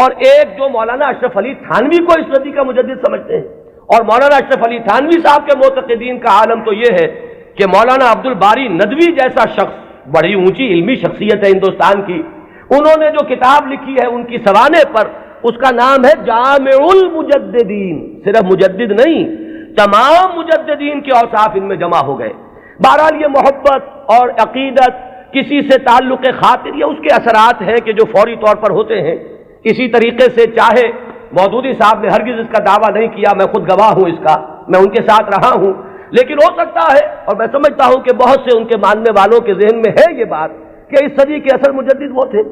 اور ایک جو مولانا اشرف علی تھانوی کو اس صدی کا مجدد سمجھتے ہیں۔ اور مولانا اشرف علی تھانوی صاحب کے معتقدین کا عالم تو یہ ہے کہ مولانا عبد الباری ندوی جیسا شخص، بڑی اونچی علمی شخصیت ہے ہندوستان کی، انہوں نے جو کتاب لکھی ہے ان کی سوانح پر، اس کا نام ہے جامع المجددین، صرف مجدد نہیں، تمام مجددین کے اوصاف ان میں جمع ہو گئے۔ بہرحال یہ محبت اور عقیدت، کسی سے تعلق خاطر، یہ اس کے اثرات ہیں کہ جو فوری طور پر ہوتے ہیں۔ اسی طریقے سے چاہے مودودی صاحب نے ہرگز اس کا دعویٰ نہیں کیا، میں خود گواہ ہوں اس کا، میں ان کے ساتھ رہا ہوں، لیکن ہو سکتا ہے اور میں سمجھتا ہوں کہ بہت سے ان کے ماننے والوں کے ذہن میں ہے یہ بات کہ اس صدی کے اصل مجدد وہ تھے،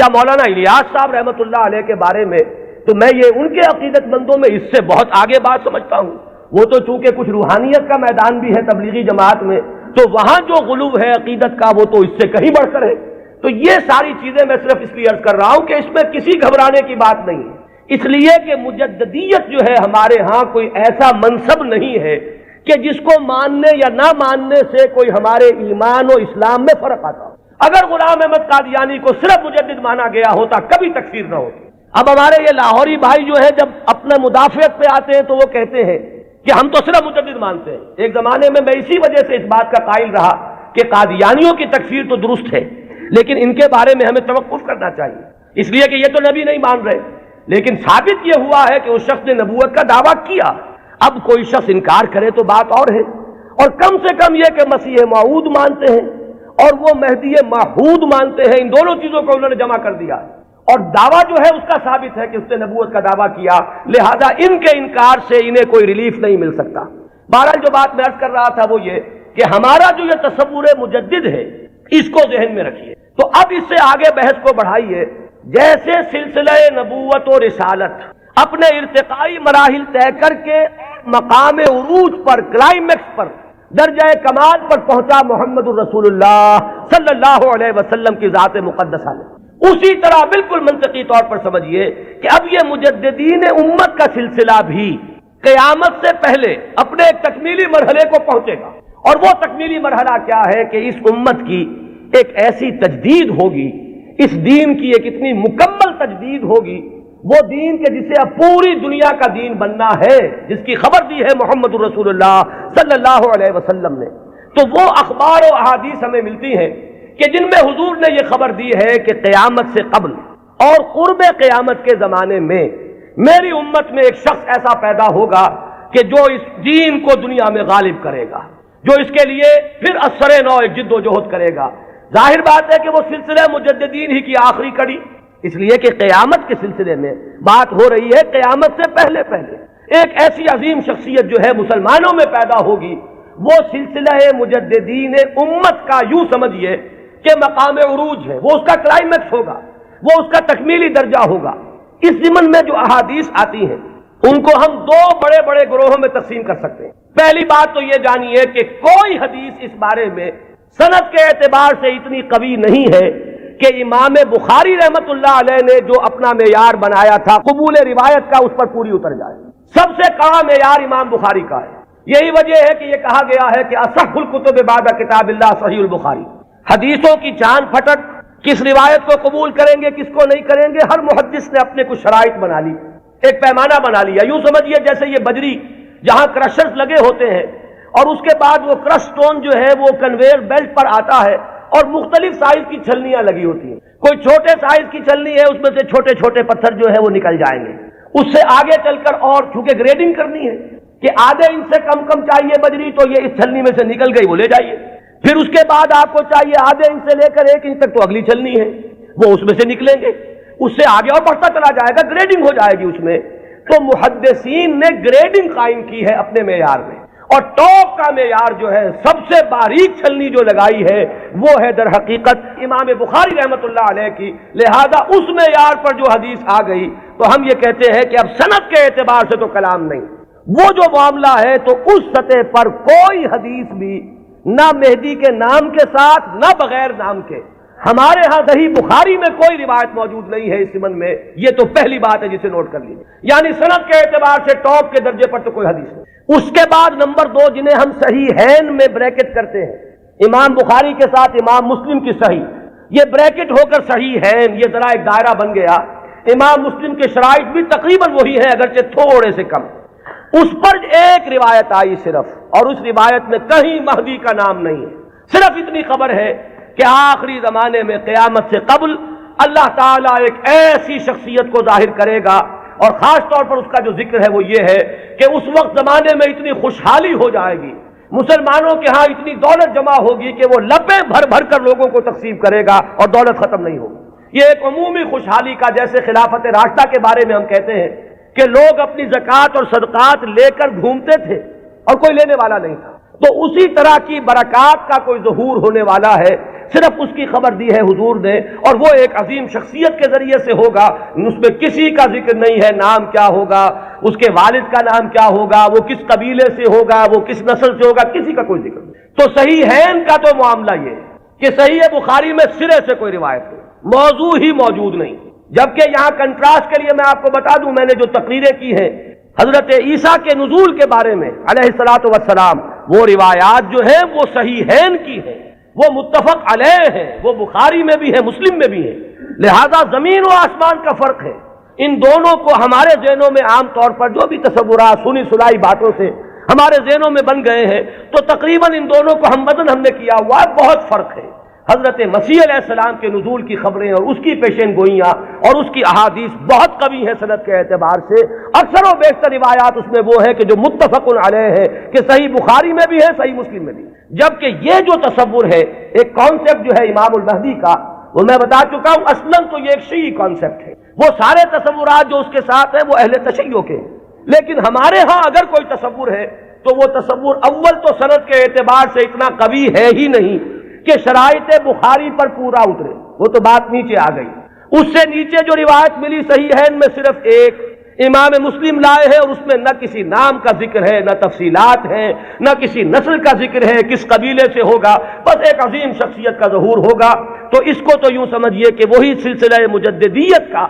یا مولانا الیاس صاحب رحمۃ اللہ علیہ کے بارے میں تو میں یہ ان کے عقیدت مندوں میں اس سے بہت آگے بات سمجھتا ہوں۔ وہ تو چونکہ کچھ روحانیت کا میدان بھی ہے تبلیغی جماعت میں، تو وہاں جو غلو ہے عقیدت کا وہ تو اس سے کہیں بڑھ کر ہے۔ تو یہ ساری چیزیں میں صرف اس لیے عرض کر رہا ہوں کہ اس میں کسی گھبرانے کی بات نہیں ہے، اس لیے کہ مجددیت جو ہے ہمارے ہاں کوئی ایسا منصب نہیں ہے کہ جس کو ماننے یا نہ ماننے سے کوئی ہمارے ایمان و اسلام میں فرق آتا ہو۔ اگر غلام احمد قادیانی کو صرف مجدد مانا گیا ہوتا کبھی تکفیر نہ ہوتی۔ اب ہمارے یہ لاہوری بھائی جو ہے جب اپنا مدافعت پہ آتے ہیں تو وہ کہتے ہیں کہ ہم تو صرف مجدد مانتے ہیں۔ ایک زمانے میں اسی وجہ سے اس بات کا قائل رہا کہ قادیانیوں کی تکفیر تو درست ہے، لیکن ان کے بارے میں ہمیں توقف کرنا چاہیے، اس لیے کہ یہ تو نبی نہیں مان رہے، لیکن ثابت یہ ہوا ہے کہ اس شخص نے نبوت کا دعویٰ کیا۔ اب کوئی شخص انکار کرے تو بات اور ہے، اور کم سے کم یہ کہ مسیح موعود مانتے ہیں اور وہ مہدی موعود مانتے ہیں، ان دونوں چیزوں کو انہوں نے جمع کر دیا، اور دعویٰ جو ہے اس کا ثابت ہے کہ اس نے نبوت کا دعویٰ کیا، لہذا ان کے انکار سے انہیں کوئی ریلیف نہیں مل سکتا۔ بہرحال جو بات میں عرض کر رہا تھا وہ یہ کہ ہمارا جو یہ تصور مجدد ہے اس کو ذہن میں رکھیے، تو اب اس سے آگے بحث کو بڑھائیے۔ جیسے سلسلہ نبوت و رسالت اپنے ارتقائی مراحل طے کر کے مقام عروج پر، کلائمیکس پر، درجہ کمال پر پہنچا محمد الرسول اللہ صلی اللہ علیہ وسلم کی ذات مقدسہ میں، اسی طرح بالکل منطقی طور پر سمجھیے کہ اب یہ مجددین امت کا سلسلہ بھی قیامت سے پہلے اپنے ایک تکمیلی مرحلے کو پہنچے گا، اور وہ تکمیلی مرحلہ کیا ہے کہ اس امت کی ایک ایسی تجدید ہوگی، اس دین کی ایک اتنی مکمل تجدید ہوگی، وہ دین کے جسے اب پوری دنیا کا دین بننا ہے، جس کی خبر دی ہے محمد الرسول اللہ صلی اللہ علیہ وسلم نے۔ تو وہ اخبار و احادیث ہمیں ملتی ہیں کہ جن میں حضور نے یہ خبر دی ہے کہ قیامت سے قبل اور قرب قیامت کے زمانے میں میری امت میں ایک شخص ایسا پیدا ہوگا کہ جو اس دین کو دنیا میں غالب کرے گا، جو اس کے لیے پھر اثر نو ایک جد و جہد کرے گا۔ ظاہر بات ہے کہ وہ سلسلہ مجددین ہی کی آخری کڑی، اس لیے کہ قیامت کے سلسلے میں بات ہو رہی ہے، قیامت سے پہلے پہلے ایک ایسی عظیم شخصیت جو ہے مسلمانوں میں پیدا ہوگی، وہ سلسلہ مجددین امت کا یوں سمجھیے کہ مقام عروج ہے، وہ اس کا کلائمیکس ہوگا، وہ اس کا تکمیلی درجہ ہوگا۔ اس ضمن میں جو احادیث آتی ہیں ان کو ہم دو بڑے بڑے گروہوں میں تقسیم کر سکتے ہیں۔ پہلی بات تو یہ جانیے کہ کوئی حدیث اس بارے میں سند کے اعتبار سے اتنی قوی نہیں ہے کہ امام بخاری رحمت اللہ علیہ نے جو اپنا معیار بنایا تھا قبول روایت کا اس پر پوری اتر جائے۔ سب سے کڑا معیار امام بخاری کا ہے، یہی وجہ ہے کہ یہ کہا گیا ہے کہ اصح الکتب بعد کتاب اللہ صحیح البخاری۔ حدیثوں کی چاند پھٹک، کس روایت کو قبول کریں گے کس کو نہیں کریں گے، ہر محدث نے اپنے کچھ شرائط بنا لی، ایک پیمانہ بنا لیا۔ یوں سمجھیے جیسے یہ بجری جہاں کرشرز لگے ہوتے ہیں اور اس کے بعد وہ کرش سٹون جو ہے وہ کنویئر بیلٹ پر آتا ہے اور مختلف سائز کی چھلنیاں لگی ہوتی ہیں، کوئی چھوٹے سائز کی چھلنی ہے اس میں سے چھوٹے چھوٹے پتھر جو ہے وہ نکل جائیں گے، اس سے آگے چل کر اور چونکہ گریڈنگ کرنی ہے کہ آدھے انچ سے کم چاہیے بجری تو یہ اس چھلنی میں سے نکل گئی وہ لے جائیے، پھر اس کے بعد آپ کو چاہیے آدھے انچ سے لے کر 1 انچ تک تو اگلی چھلنی ہے، وہ اس میں سے نکلیں گے، اس سے آگے اور بڑھتا چلا جائے گا، گریڈنگ ہو جائے گی اس میں۔ تو محدثین نے گریڈنگ قائم کی ہے اپنے معیار میں، اور ٹاپ کا معیار جو ہے سب سے باریک چھلنی جو لگائی ہے وہ ہے در حقیقت امام بخاری رحمت اللہ علیہ کی، لہذا اس معیار پر جو حدیث آ گئی تو ہم یہ کہتے ہیں کہ اب سند کے اعتبار سے تو کلام نہیں، وہ جو معاملہ ہے تو اس سطح پر کوئی حدیث بھی نہ مہدی کے نام کے ساتھ نہ بغیر نام کے ہمارے ہاں صحیح بخاری میں کوئی روایت موجود نہیں ہے اس ضمن میں، یہ تو پہلی بات ہے جسے نوٹ کر لیجیے، یعنی سند کے اعتبار سے ٹاپ کے درجے پر تو کوئی حدیث نہیں۔ اس کے بعد نمبر 2 جنہیں ہم صحیحین میں بریکٹ کرتے ہیں، امام بخاری کے ساتھ امام مسلم کی صحیح، یہ بریکٹ ہو کر صحیحین، یہ ذرا ایک دائرہ بن گیا۔ امام مسلم کے شرائط بھی تقریباً وہی ہیں اگرچہ تھوڑے سے کم، اس پر ایک روایت آئی صرف، اور اس روایت میں کہیں مہدی کا نام نہیں ہے، صرف اتنی خبر ہے کہ آخری زمانے میں قیامت سے قبل اللہ تعالیٰ ایک ایسی شخصیت کو ظاہر کرے گا، اور خاص طور پر اس کا جو ذکر ہے وہ یہ ہے کہ اس وقت زمانے میں اتنی خوشحالی ہو جائے گی، مسلمانوں کے ہاں اتنی دولت جمع ہوگی کہ وہ لپیں بھر بھر کر لوگوں کو تقسیم کرے گا اور دولت ختم نہیں ہوگی۔ یہ ایک عمومی خوشحالی کا، جیسے خلافت راشدہ کے بارے میں ہم کہتے ہیں کہ لوگ اپنی زکوٰۃ اور صدقات لے کر گھومتے تھے اور کوئی لینے والا نہیں تھا، تو اسی طرح کی برکات کا کوئی ظہور ہونے والا ہے، صرف اس کی خبر دی ہے حضور نے، اور وہ ایک عظیم شخصیت کے ذریعے سے ہوگا، اس میں کسی کا ذکر نہیں ہے، نام کیا ہوگا، اس کے والد کا نام کیا ہوگا، وہ کس قبیلے سے ہوگا، وہ کس نسل سے ہوگا، کسی کا کوئی ذکر نہیں۔ تو صحیحین کا تو معاملہ یہ ہے کہ صحیح بخاری میں سرے سے کوئی روایت نہیں، موضوع ہی موجود نہیں، جبکہ یہاں کنٹراسٹ کے لیے میں آپ کو بتا دوں، میں نے جو تقریریں کی ہیں حضرت عیسیٰ کے نزول کے بارے میں علیہ الصلوۃ والسلام، وہ روایات جو ہیں وہ صحیحین کی ہیں، وہ متفق علیہ ہیں، وہ بخاری میں بھی ہے، مسلم میں بھی ہے، لہذا زمین و آسمان کا فرق ہے۔ ان دونوں کو ہمارے ذہنوں میں عام طور پر جو بھی تصورات سنی سنائی باتوں سے ہمارے ذہنوں میں بن گئے ہیں، تو تقریباً ان دونوں کو ہم وزن ہم نے کیا ہوا ہے، بہت فرق ہے۔ حضرت مسیح علیہ السلام کے نزول کی خبریں اور اس کی پیشین گوئیاں اور اس کی احادیث بہت قوی ہیں سند کے اعتبار سے، اکثر و بیشتر روایات اس میں وہ ہے کہ جو متفق علیہ ہے، کہ صحیح بخاری میں بھی ہے، صحیح مسلم میں بھی، جبکہ یہ جو تصور ہے ایک کانسیپٹ جو ہے امام المہدی کا، وہ میں بتا چکا ہوں اصلاً تو یہ ایک شیعی کانسیپٹ ہے، وہ سارے تصورات جو اس کے ساتھ ہیں وہ اہل تشیع کے ہیں، لیکن ہمارے ہاں اگر کوئی تصور ہے تو وہ تصور اول تو سند کے اعتبار سے اتنا قوی ہے ہی نہیں کہ شرائط بخاری پر پورا اترے، وہ تو بات نیچے آ گئی۔ اس سے نیچے جو روایت ملی صحیح ہے ان میں صرف ایک امام مسلم لائے ہیں، اور اس میں نہ کسی نام کا ذکر ہے، نہ تفصیلات ہیں، نہ کسی نسل کا ذکر ہے، کس قبیلے سے ہوگا، بس ایک عظیم شخصیت کا ظہور ہوگا۔ تو اس کو تو یوں سمجھیے کہ وہی سلسلہ مجددیت کا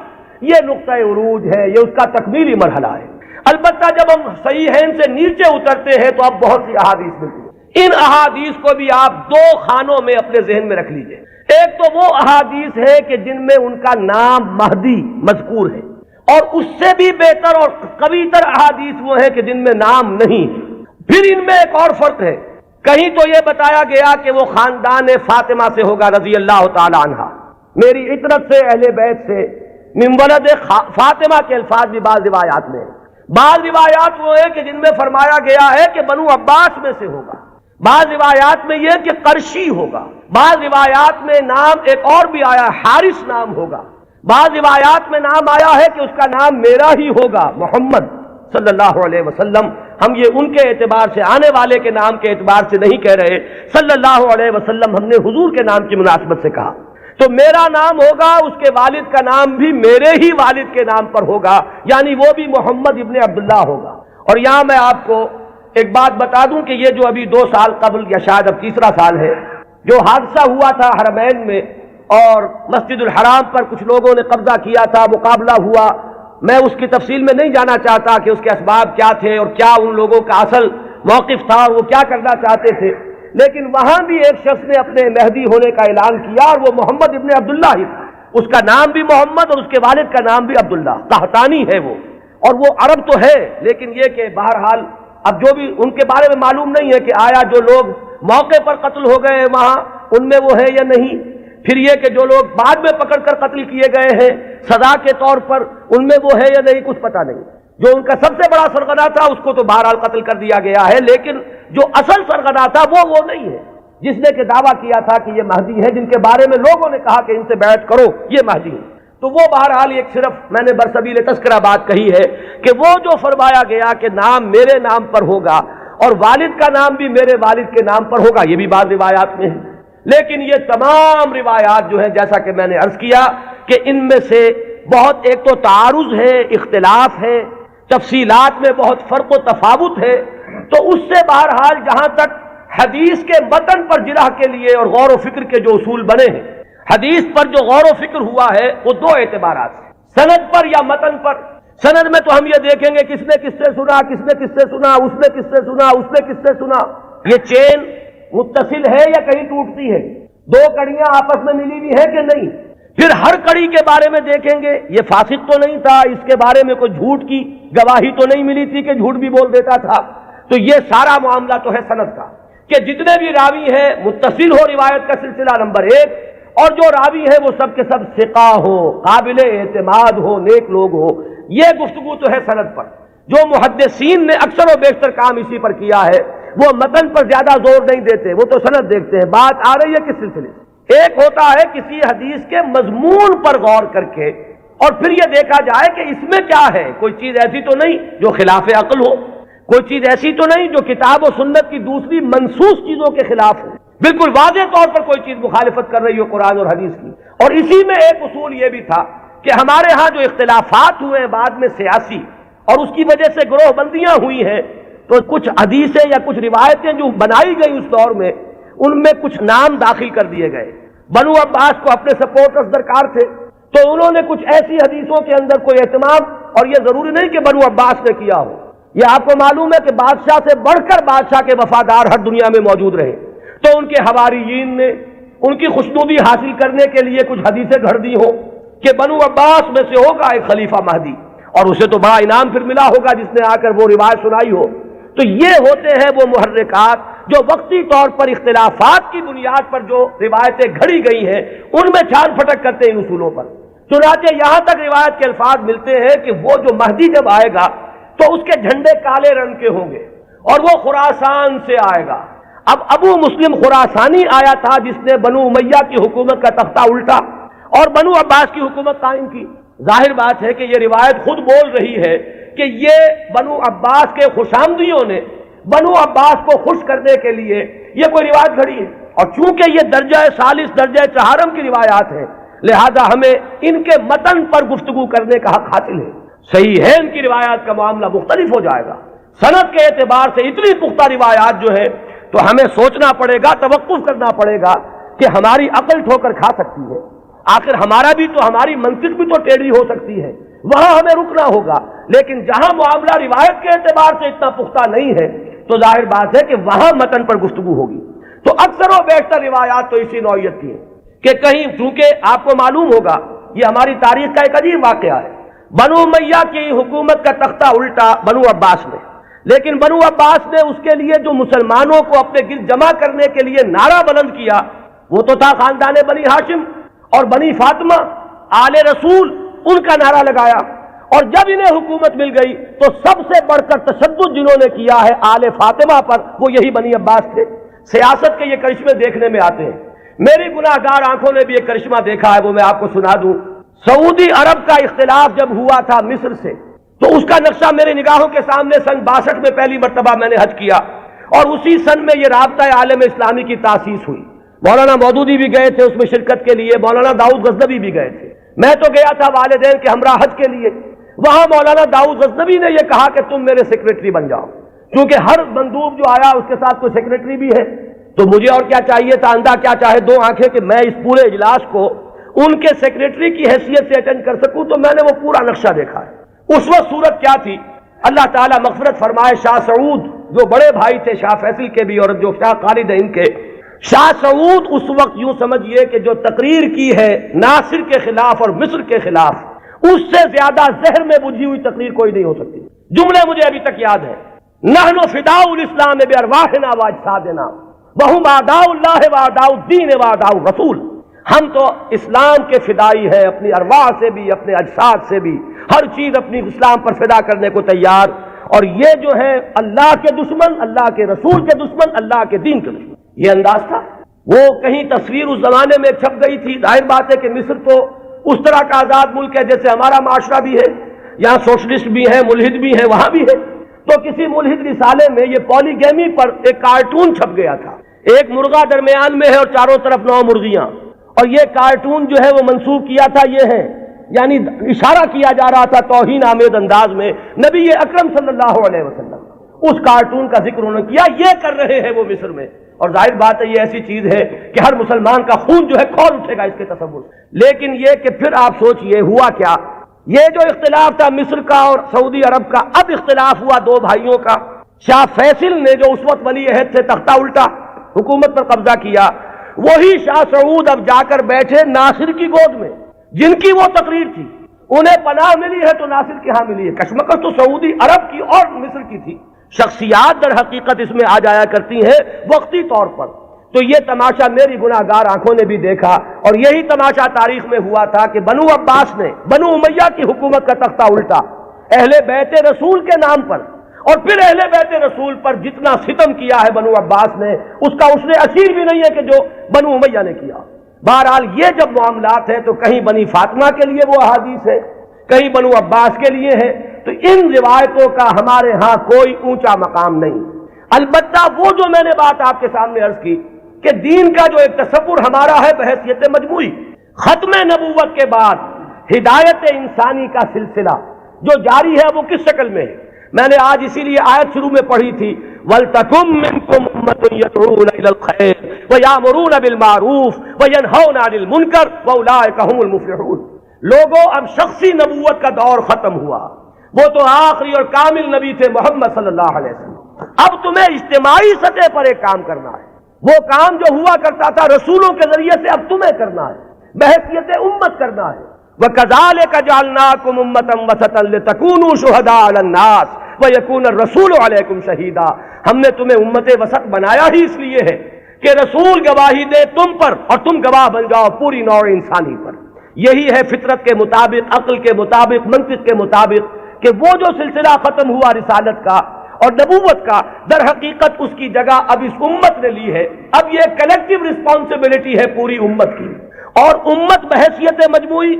یہ نقطہ عروج ہے، یہ اس کا تکمیلی مرحلہ ہے۔ البتہ جب ہم صحیحین سے نیچے اترتے ہیں تو اب بہت سی احادیث ملتی ہیں، ان احادیث کو بھی آپ دو خانوں میں اپنے ذہن میں رکھ لیجئے۔ ایک تو وہ احادیث ہے کہ جن میں ان کا نام مہدی مذکور ہے، اور اس سے بھی بہتر اور قوی تر احادیث وہ ہیں کہ جن میں نام نہیں ہے۔ پھر ان میں ایک اور فرق ہے، کہیں تو یہ بتایا گیا کہ وہ خاندان فاطمہ سے ہوگا رضی اللہ تعالی عنہا، میری عطرت سے، اہل بیت سے، من ولد فاطمہ کے الفاظ بھی بعض روایات میں ہیں۔ بعض روایات وہ ہیں کہ جن میں فرمایا گیا ہے کہ بنو عباس میں سے ہوگا، بعض روایات میں یہ کہ قرشی ہوگا، بعض روایات میں نام ایک اور بھی آیا حارث نام ہوگا، بعض روایات میں نام آیا ہے کہ اس کا نام میرا ہی ہوگا، محمد صلی اللہ علیہ وسلم۔ ہم یہ ان کے اعتبار سے، آنے والے کے نام کے اعتبار سے نہیں کہہ رہے، صلی اللہ علیہ وسلم ہم نے حضور کے نام کی مناسبت سے کہا۔ تو میرا نام ہوگا، اس کے والد کا نام بھی میرے ہی والد کے نام پر ہوگا، یعنی وہ بھی محمد ابن عبداللہ ہوگا۔ اور یہاں میں آپ کو ایک بات بتا دوں کہ یہ جو ابھی 2 سال قبل یا شاید اب تیسرا سال ہے، جو حادثہ ہوا تھا حرمین میں اور مسجد الحرام پر کچھ لوگوں نے قبضہ کیا تھا، مقابلہ ہوا، میں اس کی تفصیل میں نہیں جانا چاہتا کہ اس کے اسباب کیا تھے اور کیا ان لوگوں کا اصل موقف تھا اور وہ کیا کرنا چاہتے تھے، لیکن وہاں بھی ایک شخص نے اپنے مہدی ہونے کا اعلان کیا، اور وہ محمد ابن عبداللہ ہی تھا، اس کا نام بھی محمد اور اس کے والد کا نام بھی عبداللہ، قحطانی ہے وہ، اور وہ عرب تو ہے، لیکن یہ کہ بہرحال اب جو بھی ان کے بارے میں معلوم نہیں ہے کہ آیا جو لوگ موقع پر قتل ہو گئے وہاں ان میں وہ ہے یا نہیں، پھر یہ کہ جو لوگ بعد میں پکڑ کر قتل کیے گئے ہیں سزا کے طور پر ان میں وہ ہے یا نہیں، کچھ پتہ نہیں۔ جو ان کا سب سے بڑا سرغنہ تھا اس کو تو بہرحال قتل کر دیا گیا ہے، لیکن جو اصل سرغنہ تھا وہ نہیں ہے، جس نے کہ دعویٰ کیا تھا کہ یہ مہدی ہے، جن کے بارے میں لوگوں نے کہا کہ ان سے بیعت کرو، یہ مہدی ہے۔ تو وہ بہرحال ایک صرف میں نے برسبیل تذکرہ بات کہی ہے کہ وہ جو فرمایا گیا کہ نام میرے نام پر ہوگا اور والد کا نام بھی میرے والد کے نام پر ہوگا، یہ بھی بعض روایات میں ہے، لیکن یہ تمام روایات جو ہیں جیسا کہ میں نے عرض کیا کہ ان میں سے بہت ایک تو تعارض ہے، اختلاف ہے، تفصیلات میں بہت فرق و تفاوت ہے، تو اس سے بہرحال جہاں تک حدیث کے متن پر جرح کے لیے اور غور و فکر کے جو اصول بنے ہیں، حدیث پر جو غور و فکر ہوا ہے وہ 2 اعتبارات ہیں، سند پر یا متن پر۔ سند میں تو ہم یہ دیکھیں گے کس نے کس سے سنا، کس نے کس سے سنا، اس نے کس سے سنا، اس نے کس سے سنا، یہ چین متصل ہے یا کہیں ٹوٹتی ہے، 2 کڑیاں آپس میں ملی ہوئی ہے کہ نہیں۔ پھر ہر کڑی کے بارے میں دیکھیں گے یہ فاسق تو نہیں تھا، اس کے بارے میں کوئی جھوٹ کی گواہی تو نہیں ملی تھی کہ جھوٹ بھی بول دیتا تھا۔ تو یہ سارا معاملہ تو ہے سند کا کہ جتنے بھی راوی ہیں متصل ہو روایت کا سلسلہ نمبر 1، اور جو راوی ہے وہ سب کے سب ثقہ ہو، قابل اعتماد ہو، نیک لوگ ہو، یہ گفتگو تو ہے سند پر۔ جو محدثین نے اکثر و بیشتر کام اسی پر کیا ہے، وہ متن پر زیادہ زور نہیں دیتے، وہ تو سند دیکھتے ہیں۔ بات آ رہی ہے کس سلسلے سے؟ ایک ہوتا ہے کسی حدیث کے مضمون پر غور کر کے اور پھر یہ دیکھا جائے کہ اس میں کیا ہے، کوئی چیز ایسی تو نہیں جو خلاف عقل ہو، کوئی چیز ایسی تو نہیں جو کتاب و سنت کی دوسری منسوخ چیزوں کے خلاف ہو، بالکل واضح طور پر کوئی چیز مخالفت کر رہی ہو قرآن اور حدیث کی۔ اور اسی میں ایک اصول یہ بھی تھا کہ ہمارے ہاں جو اختلافات ہوئے ہیں بعد میں سیاسی، اور اس کی وجہ سے گروہ بندیاں ہوئی ہیں، تو کچھ حدیثیں یا کچھ روایتیں جو بنائی گئی اس دور میں، ان میں کچھ نام داخل کر دیے گئے۔ بنو عباس کو اپنے سپورٹرز درکار تھے، تو انہوں نے کچھ ایسی حدیثوں کے اندر کوئی اہتمام، اور یہ ضروری نہیں کہ بنو عباس نے کیا ہو، یہ آپ کو معلوم ہے کہ بادشاہ سے بڑھ کر بادشاہ کے وفادار ہر دنیا میں موجود رہے، تو ان کے حواریین نے ان کی خوشنودی حاصل کرنے کے لیے کچھ حدیثیں گھڑ دی ہوں کہ بنو عباس میں سے ہوگا ایک خلیفہ مہدی، اور اسے تو بڑا انعام پھر ملا ہوگا جس نے آ کر وہ روایت سنائی ہو۔ تو یہ ہوتے ہیں وہ محرکات جو وقتی طور پر اختلافات کی بنیاد پر جو روایتیں گھڑی گئی ہیں ان میں چھان پھٹک کرتے ہیں ان اصولوں پر۔ چنانچہ یہاں تک روایت کے الفاظ ملتے ہیں کہ وہ جو مہدی جب آئے گا تو اس کے جھنڈے کالے رنگ کے ہوں گے اور وہ خراسان سے آئے گا۔ اب ابو مسلم خراسانی آیا تھا جس نے بنو امیہ کی حکومت کا تختہ الٹا اور بنو عباس کی حکومت قائم کی۔ ظاہر بات ہے کہ یہ روایت خود بول رہی ہے کہ یہ بنو عباس کے خوشامدیوں نے بنو عباس کو خوش کرنے کے لیے یہ کوئی روایت گھڑی ہے، اور چونکہ یہ درجہ ثالث درجہ چہارم کی روایات ہیں لہذا ہمیں ان کے متن پر گفتگو کرنے کا حق حاصل ہے۔ صحیح ہے ان کی روایات کا معاملہ مختلف ہو جائے گا، سند کے اعتبار سے اتنی پختہ روایات جو ہے تو ہمیں سوچنا پڑے گا، توقف کرنا پڑے گا کہ ہماری عقل ٹھوکر کھا سکتی ہے، آخر ہمارا بھی تو ہماری منطق بھی تو ٹیڑھی ہو سکتی ہے، وہاں ہمیں رکنا ہوگا۔ لیکن جہاں معاملہ روایت کے اعتبار سے اتنا پختہ نہیں ہے تو ظاہر بات ہے کہ وہاں متن پر گفتگو ہوگی۔ تو اکثر و بیشتر روایات تو اسی نوعیت کی ہیں کہ کہیں، چونکہ آپ کو معلوم ہوگا یہ ہماری تاریخ کا ایک عجیب واقعہ ہے، بنو امیہ کی حکومت کا تختہ الٹا بنو عباس نے، لیکن بنو عباس نے اس کے لیے جو مسلمانوں کو اپنے گرد جمع کرنے کے لیے نعرہ بلند کیا وہ تو تھا خاندان بنی ہاشم اور بنی فاطمہ آل رسول، ان کا نعرہ لگایا، اور جب انہیں حکومت مل گئی تو سب سے بڑھ کر تشدد جنہوں نے کیا ہے آل فاطمہ پر وہ یہی بنی عباس تھے۔ سیاست کے یہ کرشمے دیکھنے میں آتے ہیں، میری گناہ گار آنکھوں نے بھی ایک کرشمہ دیکھا ہے، وہ میں آپ کو سنا دوں۔ سعودی عرب کا اختلاف جب ہوا تھا مصر سے تو اس کا نقشہ میرے نگاہوں کے سامنے سن 62 میں پہلی مرتبہ میں نے حج کیا، اور اسی سن میں یہ رابطہ عالم اسلامی کی تاسیس ہوئی۔ مولانا مودودی بھی گئے تھے اس میں شرکت کے لیے، مولانا داؤد غزنوی بھی گئے تھے، میں تو گیا تھا والدین کے ہمراہ حج کے لیے۔ وہاں مولانا داؤد غزنوی نے یہ کہا کہ تم میرے سیکریٹری بن جاؤ، کیونکہ ہر مندوب جو آیا اس کے ساتھ کوئی سیکریٹری بھی ہے، تو مجھے اور کیا چاہیے تھا، اندھا کیا چاہے دو آنکھیں، کہ میں اس پورے اجلاس کو ان کے سیکریٹری کی حیثیت سے اٹینڈ کر سکوں۔ تو میں نے وہ پورا نقشہ دیکھا ہے۔ اس وقت صورت کیا تھی، اللہ تعالیٰ مغفرت فرمائے، شاہ سعود جو بڑے بھائی تھے شاہ فیصل کے بھی اور جو شاہ خالد ہیں ان کے، شاہ سعود اس وقت یوں سمجھیے کہ جو تقریر کی ہے ناصر کے خلاف اور مصر کے خلاف، اس سے زیادہ زہر میں بجھی ہوئی تقریر کوئی نہیں ہو سکتی۔ جملے مجھے ابھی تک یاد ہے، نحن فداء الاسلام بارواحنا واجسادنا وهم اعداء اللہ واعداء الدین واعداء الرسول، ہم تو اسلام کے فدائی ہیں، اپنی ارواح سے بھی اپنے اجساد سے بھی، ہر چیز اپنی اسلام پر فدا کرنے کو تیار، اور یہ جو ہے اللہ کے دشمن، اللہ کے رسول کے دشمن، اللہ کے دین کے دشمن، یہ انداز تھا۔ وہ کہیں تصویر اس زمانے میں چھپ گئی تھی، ظاہر بات ہے کہ مصر تو اس طرح کا آزاد ملک ہے جیسے ہمارا معاشرہ بھی ہے، یہاں سوشلسٹ بھی ہے، ملحد بھی ہے، وہاں بھی ہے۔ تو کسی ملحد رسالے میں یہ پولیگیمی پر ایک کارٹون چھپ گیا تھا، ایک مرغا درمیان میں ہے اور چاروں طرف 9 مرغیاں، اور یہ کارٹون جو ہے وہ منسوب کیا تھا یہ ہے، یعنی اشارہ کیا جا رہا تھا توہین آمیز انداز میں نبی اکرم صلی اللہ علیہ وسلم۔ اس کارٹون کا ذکر انہوں نے کیا، یہ کر رہے ہیں وہ مصر میں، اور ظاہر بات ہے یہ ایسی چیز ہے کہ ہر مسلمان کا خون جو ہے کھول اٹھے گا اس کے تصور۔ لیکن یہ کہ پھر آپ سوچئے ہوا کیا، یہ جو اختلاف تھا مصر کا اور سعودی عرب کا، اب اختلاف ہوا 2 بھائیوں کا۔ شاہ فیصل نے جو اس وقت ولی عہد تھے تختہ الٹا، حکومت پر قبضہ کیا، وہی شاہ سعود اب جا کر بیٹھے ناصر کی گود میں، جن کی وہ تقریر تھی، انہیں پناہ ملی ہے تو ناصر کے ہاں ملی ہے۔ کشمکش تو سعودی عرب کی اور مصر کی تھی، شخصیات در حقیقت اس میں آ جایا کرتی ہیں وقتی طور پر۔ تو یہ تماشا میری گناہ گار آنکھوں نے بھی دیکھا، اور یہی تماشا تاریخ میں ہوا تھا کہ بنو عباس نے بنو امیہ کی حکومت کا تختہ الٹا اہل بیت رسول کے نام پر، اور پھر اہل بیت رسول پر جتنا ستم کیا ہے بنو عباس نے اس کا اس نے اثیر بھی نہیں ہے کہ جو بنو امیہ نے کیا۔ بہرحال یہ جب معاملات ہیں تو کہیں بنی فاطمہ کے لیے وہ احادیث ہے کہیں بنو عباس کے لیے ہے، تو ان روایتوں کا ہمارے ہاں کوئی اونچا مقام نہیں۔ البتہ وہ جو میں نے بات آپ کے سامنے عرض کی کہ دین کا جو ایک تصور ہمارا ہے بحیثیت مجموعی، ختم نبوت کے بعد ہدایت انسانی کا سلسلہ جو جاری ہے وہ کس شکل میں ہے؟ میں نے آج اسی لیے آیت شروع میں پڑھی تھی، وَلْتَكُن مِّنكُمْ أُمَّةٌ يَدْعُونَ إِلَى الْخَيْرِ وَيَأْمُرُونَ بِالْمَعْرُوفِ وَيَنْهَوْنَ عَنِ الْمُنكَرِ وَأُولَٰئِكَ هُمُ الْمُفْلِحُونَ۔ لوگوں اب شخصی نبوت کا دور ختم ہوا، وہ تو آخری اور کامل نبی تھے محمد صلی اللہ علیہ وسلم۔ اب تمہیں اجتماعی سطح پر ایک کام کرنا ہے، وہ کام جو ہوا کرتا تھا رسولوں کے ذریعے سے اب تمہیں کرنا ہے، بحیثیت امت کرنا ہے۔ وَكَذَٰلِكَ جَعَلْنَاكُمْ أُمَّةً وَسَطًا لِتَكُونُوا شُهَدَاءَ عَلَى النَّاسِ وَيَكُونَ الرَّسُولُ عَلَيْكُمْ شَهِيدًا۔ ہم نے تمہیں امت وسط بنایا ہی اس لیے ہے کہ رسول گواہی دے تم پر اور تم گواہ بن جاؤ پوری نوع انسانی پر۔ یہی ہے فطرت کے مطابق، عقل کے مطابق، منطق کے مطابق کہ وہ جو سلسلہ ختم ہوا رسالت کا اور نبوت کا، در حقیقت اس کی جگہ اب اس امت نے لی ہے۔ اب یہ کلیکٹیو رسپانسبلٹی ہے پوری امت کی، اور امت بحیثیت مجموعی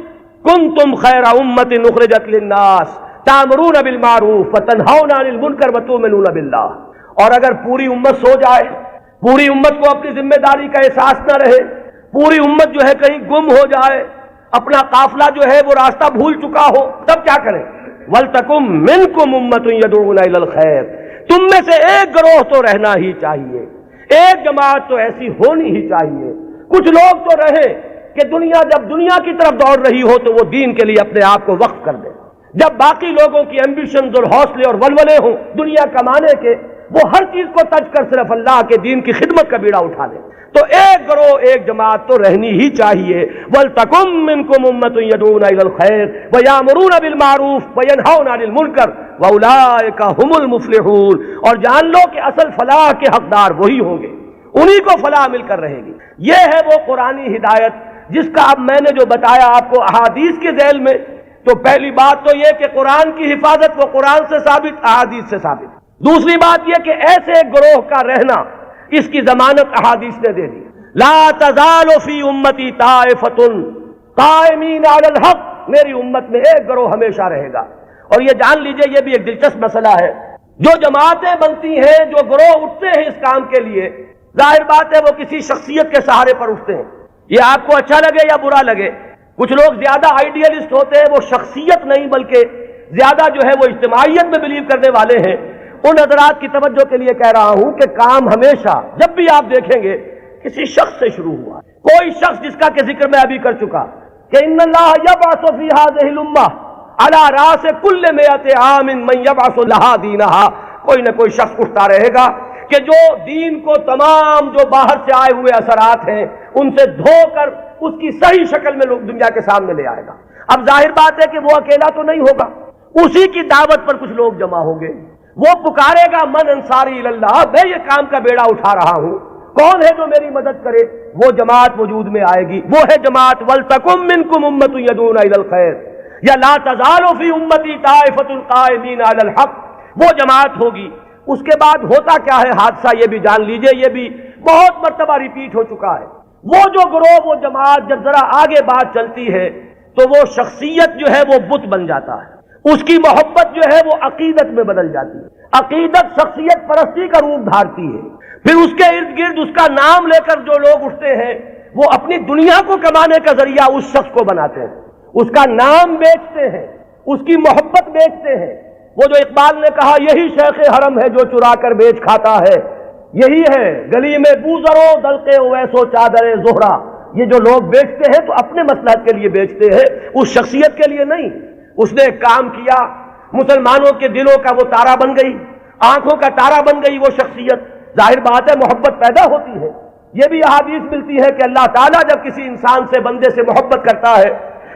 کنتم خیر امت اخرجت للناس تأمرون بالمعروف وتنہون عن المنکر وتؤمنون باللہ۔ اور اگر پوری امت سو جائے، پوری امت کو اپنی ذمہ داری کا احساس نہ رہے، پوری امت جو ہے کہیں گم ہو جائے، اپنا قافلہ جو ہے وہ راستہ بھول چکا ہو، تب کیا کریں؟ وَلْتَكُن مِّنكُمْ أُمَّةٌ يَدْعُونَ إِلَى الْخَيْرِ، تم میں سے ایک گروہ تو رہنا ہی چاہیے، ایک جماعت تو ایسی ہونی ہی چاہیے، کچھ لوگ تو رہیں کہ دنیا جب دنیا کی طرف دوڑ رہی ہو تو وہ دین کے لیے اپنے آپ کو وقف کر دے، جب باقی لوگوں کی ایمبیشنز اور حوصلے اور ولولے ہوں دنیا کمانے کے، وہ ہر چیز کو تج کر صرف اللہ کے دین کی خدمت کا بیڑا اٹھا لیں۔ تو ایک گروہ، ایک جماعت تو رہنی ہی چاہیے۔ وَلْتَكُن مِّنكُمْ أُمَّةٌ يَدْعُونَ إِلَى الْخَيْرِ وَيَأْمُرُونَ بِالْمَعْرُوفِ وَيَنْهَوْنَ عَنِ الْمُنكَرِ وَأُولَٰئِكَ هُمُ الْمُفْلِحُونَ۔ اور جان لو کہ اصل فلاح کے حقدار وہی ہوں گے، انہی کو فلاح مل کر رہے گی۔ یہ ہے وہ قرآنی ہدایت جس کا اب میں نے جو بتایا آپ کو احادیث کے ذیل میں، تو پہلی بات تو یہ کہ قرآن کی حفاظت وہ قرآن سے ثابت، احادیث سے ثابت۔ دوسری بات یہ کہ ایسے گروہ کا رہنا، اس کی ضمانت احادیث نے دے دی۔ لا تزال فی امتی طائفۃ قائمین علی الحق، میری امت میں ایک گروہ ہمیشہ رہے گا۔ اور یہ جان لیجئے یہ بھی ایک دلچسپ مسئلہ ہے، جو جماعتیں بنتی ہیں، جو گروہ اٹھتے ہیں اس کام کے لیے، ظاہر بات ہے وہ کسی شخصیت کے سہارے پر اٹھتے ہیں، یہ آپ کو اچھا لگے یا برا لگے۔ کچھ لوگ زیادہ آئیڈیلسٹ ہوتے ہیں، وہ شخصیت نہیں بلکہ زیادہ جو ہے وہ اجتماعیت میں بلیو کرنے والے ہیں۔ ان حضرات کی توجہ کے لیے کہہ رہا ہوں کہ کام ہمیشہ جب بھی آپ دیکھیں گے کسی شخص سے شروع ہوا، کوئی شخص جس کا کہ ذکر میں ابھی کر چکا کہ ان اللہ یبعث فی ہذہ الامہ علی راس کل مئۃ عام من یبعث لہا دینہا، کوئی نہ کوئی شخص اٹھتا رہے گا کہ جو دین کو تمام جو باہر سے آئے ہوئے اثرات ہیں ان سے دھو کر اس کی صحیح شکل میں لوگ دنیا کے سامنے لے آئے گا۔ اب ظاہر بات ہے کہ وہ اکیلا تو نہیں ہوگا، اسی کی دعوت پر کچھ لوگ جمع ہوں گے، وہ پکارے گا من انصاری اللہ، میں یہ کام کا بیڑا اٹھا رہا ہوں، کون ہے جو میری مدد کرے؟ وہ جماعت وجود میں آئے گی، وہ ہے جماعت وَلْتَكُن مِّنكُمْ أُمَّةٌ يَدْعُونَ إِلَى الْخَيْرِ یا لَا تَزَالُ فِي أُمَّتِي طَائِفَةٌ قَائِمِينَ عَلَى الْحَقِّ، وہ جماعت ہوگی۔ اس کے بعد ہوتا کیا ہے حادثہ، یہ بھی جان لیجئے، یہ بھی بہت مرتبہ ریپیٹ ہو چکا ہے۔ وہ جو گروہ، وہ جماعت جب ذرا آگے بات چلتی ہے تو وہ شخصیت جو ہے وہ بت بن جاتا ہے، اس کی محبت جو ہے وہ عقیدت میں بدل جاتی ہے، عقیدت شخصیت پرستی کا روپ دھارتی ہے۔ پھر اس کے ارد گرد اس کا نام لے کر جو لوگ اٹھتے ہیں وہ اپنی دنیا کو کمانے کا ذریعہ اس شخص کو بناتے ہیں، اس کا نام بیچتے ہیں، اس کی محبت بیچتے ہیں۔ وہ جو اقبال نے کہا یہی شیخ حرم ہے جو چرا کر بیچ کھاتا ہے، یہی ہے گلی میں بوزرو دلقے ویسو چادر زہرا، یہ جو لوگ بیچتے ہیں تو اپنے مصلحت کے لیے بیچتے ہیں، اس شخصیت کے لیے نہیں۔ اس نے ایک کام کیا، مسلمانوں کے دلوں کا وہ تارا بن گئی، آنکھوں کا تارا بن گئی وہ شخصیت، ظاہر بات ہے محبت پیدا ہوتی ہے۔ یہ بھی احادیث ملتی ہے کہ اللہ تعالیٰ جب کسی انسان سے، بندے سے محبت کرتا ہے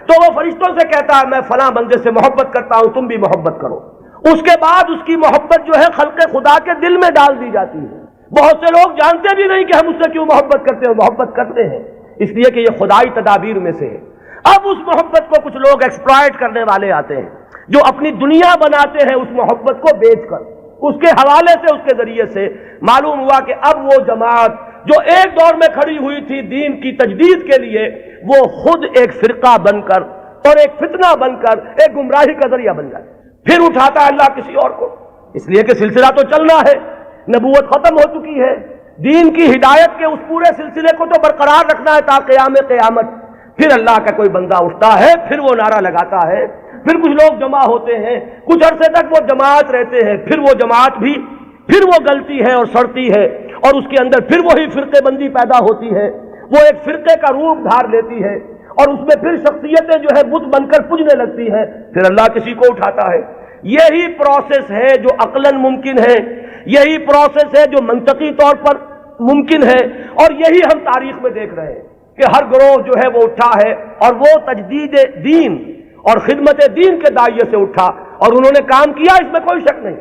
تو وہ فرشتوں سے کہتا ہے میں فلاں بندے سے محبت کرتا ہوں، تم بھی محبت کرو۔ اس کے بعد اس کی محبت جو ہے خلق خدا کے دل میں ڈال دی جاتی ہے۔ بہت سے لوگ جانتے بھی نہیں کہ ہم اس سے کیوں محبت کرتے ہیں، محبت کرتے ہیں اس لیے کہ یہ خدائی تدابیر میں سے ہے۔ اب اس محبت کو کچھ لوگ ایکسپلائٹ کرنے والے آتے ہیں جو اپنی دنیا بناتے ہیں اس محبت کو بیچ کر، اس کے حوالے سے، اس کے ذریعے سے۔ معلوم ہوا کہ اب وہ جماعت جو ایک دور میں کھڑی ہوئی تھی دین کی تجدید کے لیے، وہ خود ایک فرقہ بن کر اور ایک فتنہ بن کر ایک گمراہی کا ذریعہ بن جائے. پھر اٹھاتا ہے اللہ کسی اور کو، اس لیے کہ سلسلہ تو چلنا ہے، نبوت ختم ہو چکی ہے، دین کی ہدایت کے اس پورے سلسلے کو تو برقرار رکھنا ہے تا قیام قیامت. پھر اللہ کا کوئی بندہ اٹھتا ہے، پھر وہ نعرہ لگاتا ہے، پھر کچھ لوگ جمع ہوتے ہیں، کچھ عرصے تک وہ جماعت رہتے ہیں، پھر وہ جماعت بھی پھر وہ گلتی ہے اور سڑتی ہے، اور اس کے اندر پھر وہی فرقے بندی پیدا ہوتی ہے، وہ ایک فرقے کا روپ دھار لیتی ہے، اور اس میں پھر شخصیتیں جو ہے بت بن کر پجنے لگتی ہیں. پھر اللہ کسی کو اٹھاتا ہے. یہی پروسیس ہے جو عقلاً ممکن ہے، یہی پروسیس ہے جو منطقی طور پر ممکن ہے، اور یہی ہم تاریخ میں دیکھ رہے ہیں کہ ہر گروہ جو ہے وہ اٹھا ہے اور وہ تجدید دین اور خدمت دین کے داعیے سے اٹھا اور انہوں نے کام کیا، اس میں کوئی شک نہیں.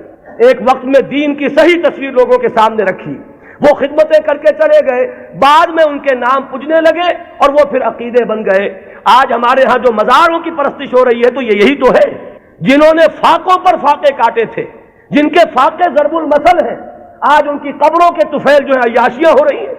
ایک وقت میں دین کی صحیح تصویر لوگوں کے سامنے رکھی، وہ خدمتیں کر کے چلے گئے، بعد میں ان کے نام پجنے لگے اور وہ پھر عقیدے بن گئے. آج ہمارے ہاں جو مزاروں کی پرستش ہو رہی ہے تو یہی تو ہے، جنہوں نے فاقوں پر فاقے کاٹے تھے، جن کے فاقے ضرب المثل ہیں، آج ان کی قبروں کے طفیل جو ہے عیاشیاں ہو رہی ہیں.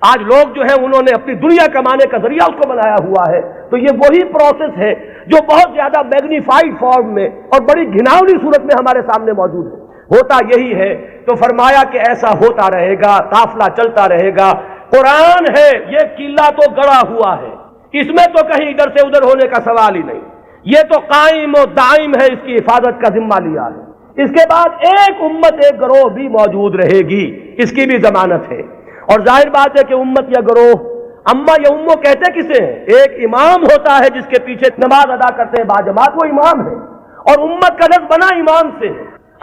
آج لوگ جو ہے انہوں نے اپنی دنیا کمانے کا ذریعہ اس کو بنایا ہوا ہے. تو یہ وہی پروسیس ہے جو بہت زیادہ میگنیفائڈ فارم میں اور بڑی گھناؤنی صورت میں ہمارے سامنے موجود ہے. ہوتا یہی ہے. تو فرمایا کہ ایسا ہوتا رہے گا، قافلہ چلتا رہے گا. قرآن ہے، یہ قلعہ تو گڑا ہوا ہے، اس میں تو کہیں ادھر سے ادھر ہونے کا سوال ہی نہیں. یہ تو قائم و دائم ہے، اس کی حفاظت کا ذمہ لیا ہے. اس کے بعد ایک امت ایک گروہ بھی موجود رہے گی، اس کی بھی ضمانت ہے. اور ظاہر بات ہے کہ امت یا گروہ، اما یا امو کہتے کسے ہیں؟ ایک امام ہوتا ہے جس کے پیچھے نماز ادا کرتے ہیں باجماعت، وہ امام ہے. اور امت کا لفظ بنا امام سے،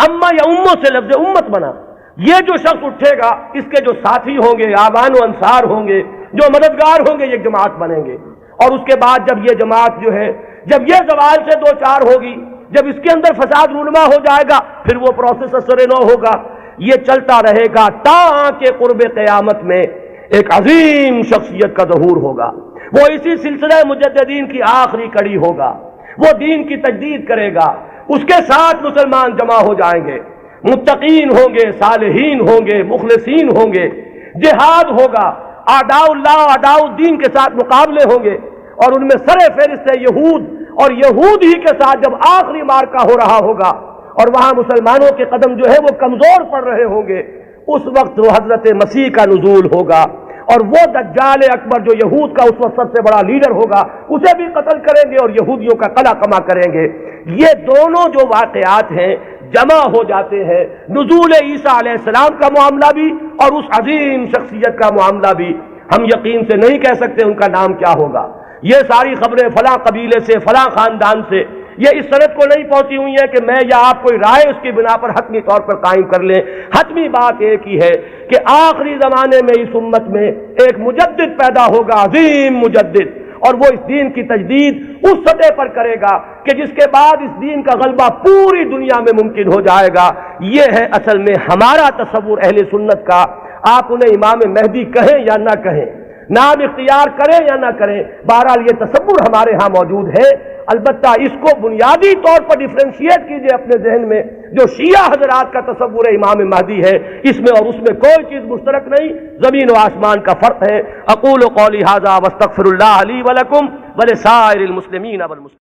اما یا امو سے لفظ امت بنا. یہ جو شخص اٹھے گا، اس کے جو ساتھی ہوں گے، آبان و انصار ہوں گے، جو مددگار ہوں گے، یہ جماعت بنیں گے. اور اس کے بعد جب یہ جماعت جو ہے، جب یہ زوال سے دو چار ہوگی، جب اس کے اندر فساد رونما ہو جائے گا، پھر وہ پروسیس اثر نو ہوگا. یہ چلتا رہے گا تا کہ قرب قیامت میں ایک عظیم شخصیت کا ظہور ہوگا. وہ اسی سلسلہ مجددین کی آخری کڑی ہوگا. وہ دین کی تجدید کرے گا. اس کے ساتھ مسلمان جمع ہو جائیں گے، متقین ہوں گے، صالحین ہوں گے، مخلصین ہوں گے. جہاد ہوگا، اعداء اللہ اعداء الدین کے ساتھ مقابلے ہوں گے. اور ان میں سر فہرست ہے یہود، اور یہود ہی کے ساتھ جب آخری مارکا ہو رہا ہوگا اور وہاں مسلمانوں کے قدم جو ہے وہ کمزور پڑ رہے ہوں گے، اس وقت وہ حضرت مسیح کا نزول ہوگا. اور وہ دجال اکبر جو یہود کا اس وقت سب سے بڑا لیڈر ہوگا، اسے بھی قتل کریں گے اور یہودیوں کا قلع کما کریں گے. یہ دونوں جو واقعات ہیں جمع ہو جاتے ہیں. نزول عیسیٰ علیہ السلام کا معاملہ بھی اور اس عظیم شخصیت کا معاملہ بھی. ہم یقین سے نہیں کہہ سکتے ان کا نام کیا ہوگا. یہ ساری خبریں فلاں قبیلے سے، فلاں خاندان سے، یہ اس سند کو نہیں پہنچی ہوئی ہے کہ میں یا آپ کوئی رائے اس کی بنا پر حتمی طور پر قائم کر لیں. حتمی بات ایک ہی ہے کہ آخری زمانے میں اس امت میں ایک مجدد پیدا ہوگا، عظیم مجدد. اور وہ اس دین کی تجدید اس سطح پر کرے گا کہ جس کے بعد اس دین کا غلبہ پوری دنیا میں ممکن ہو جائے گا. یہ ہے اصل میں ہمارا تصور اہل سنت کا. آپ انہیں امام مہدی کہیں یا نہ کہیں، نام اختیار کریں یا نہ کریں، بہرحال یہ تصور ہمارے ہاں موجود ہے. البتہ اس کو بنیادی طور پر ڈیفرینشیٹ کیجئے اپنے ذہن میں. جو شیعہ حضرات کا تصور امام مہدی ہے، اس میں اور اس میں کوئی چیز مشترک نہیں، زمین و آسمان کا فرق ہے. اقول قولی ھذا واستغفر اللہ لی ولکم ولسائر المسلمین والمسلمات.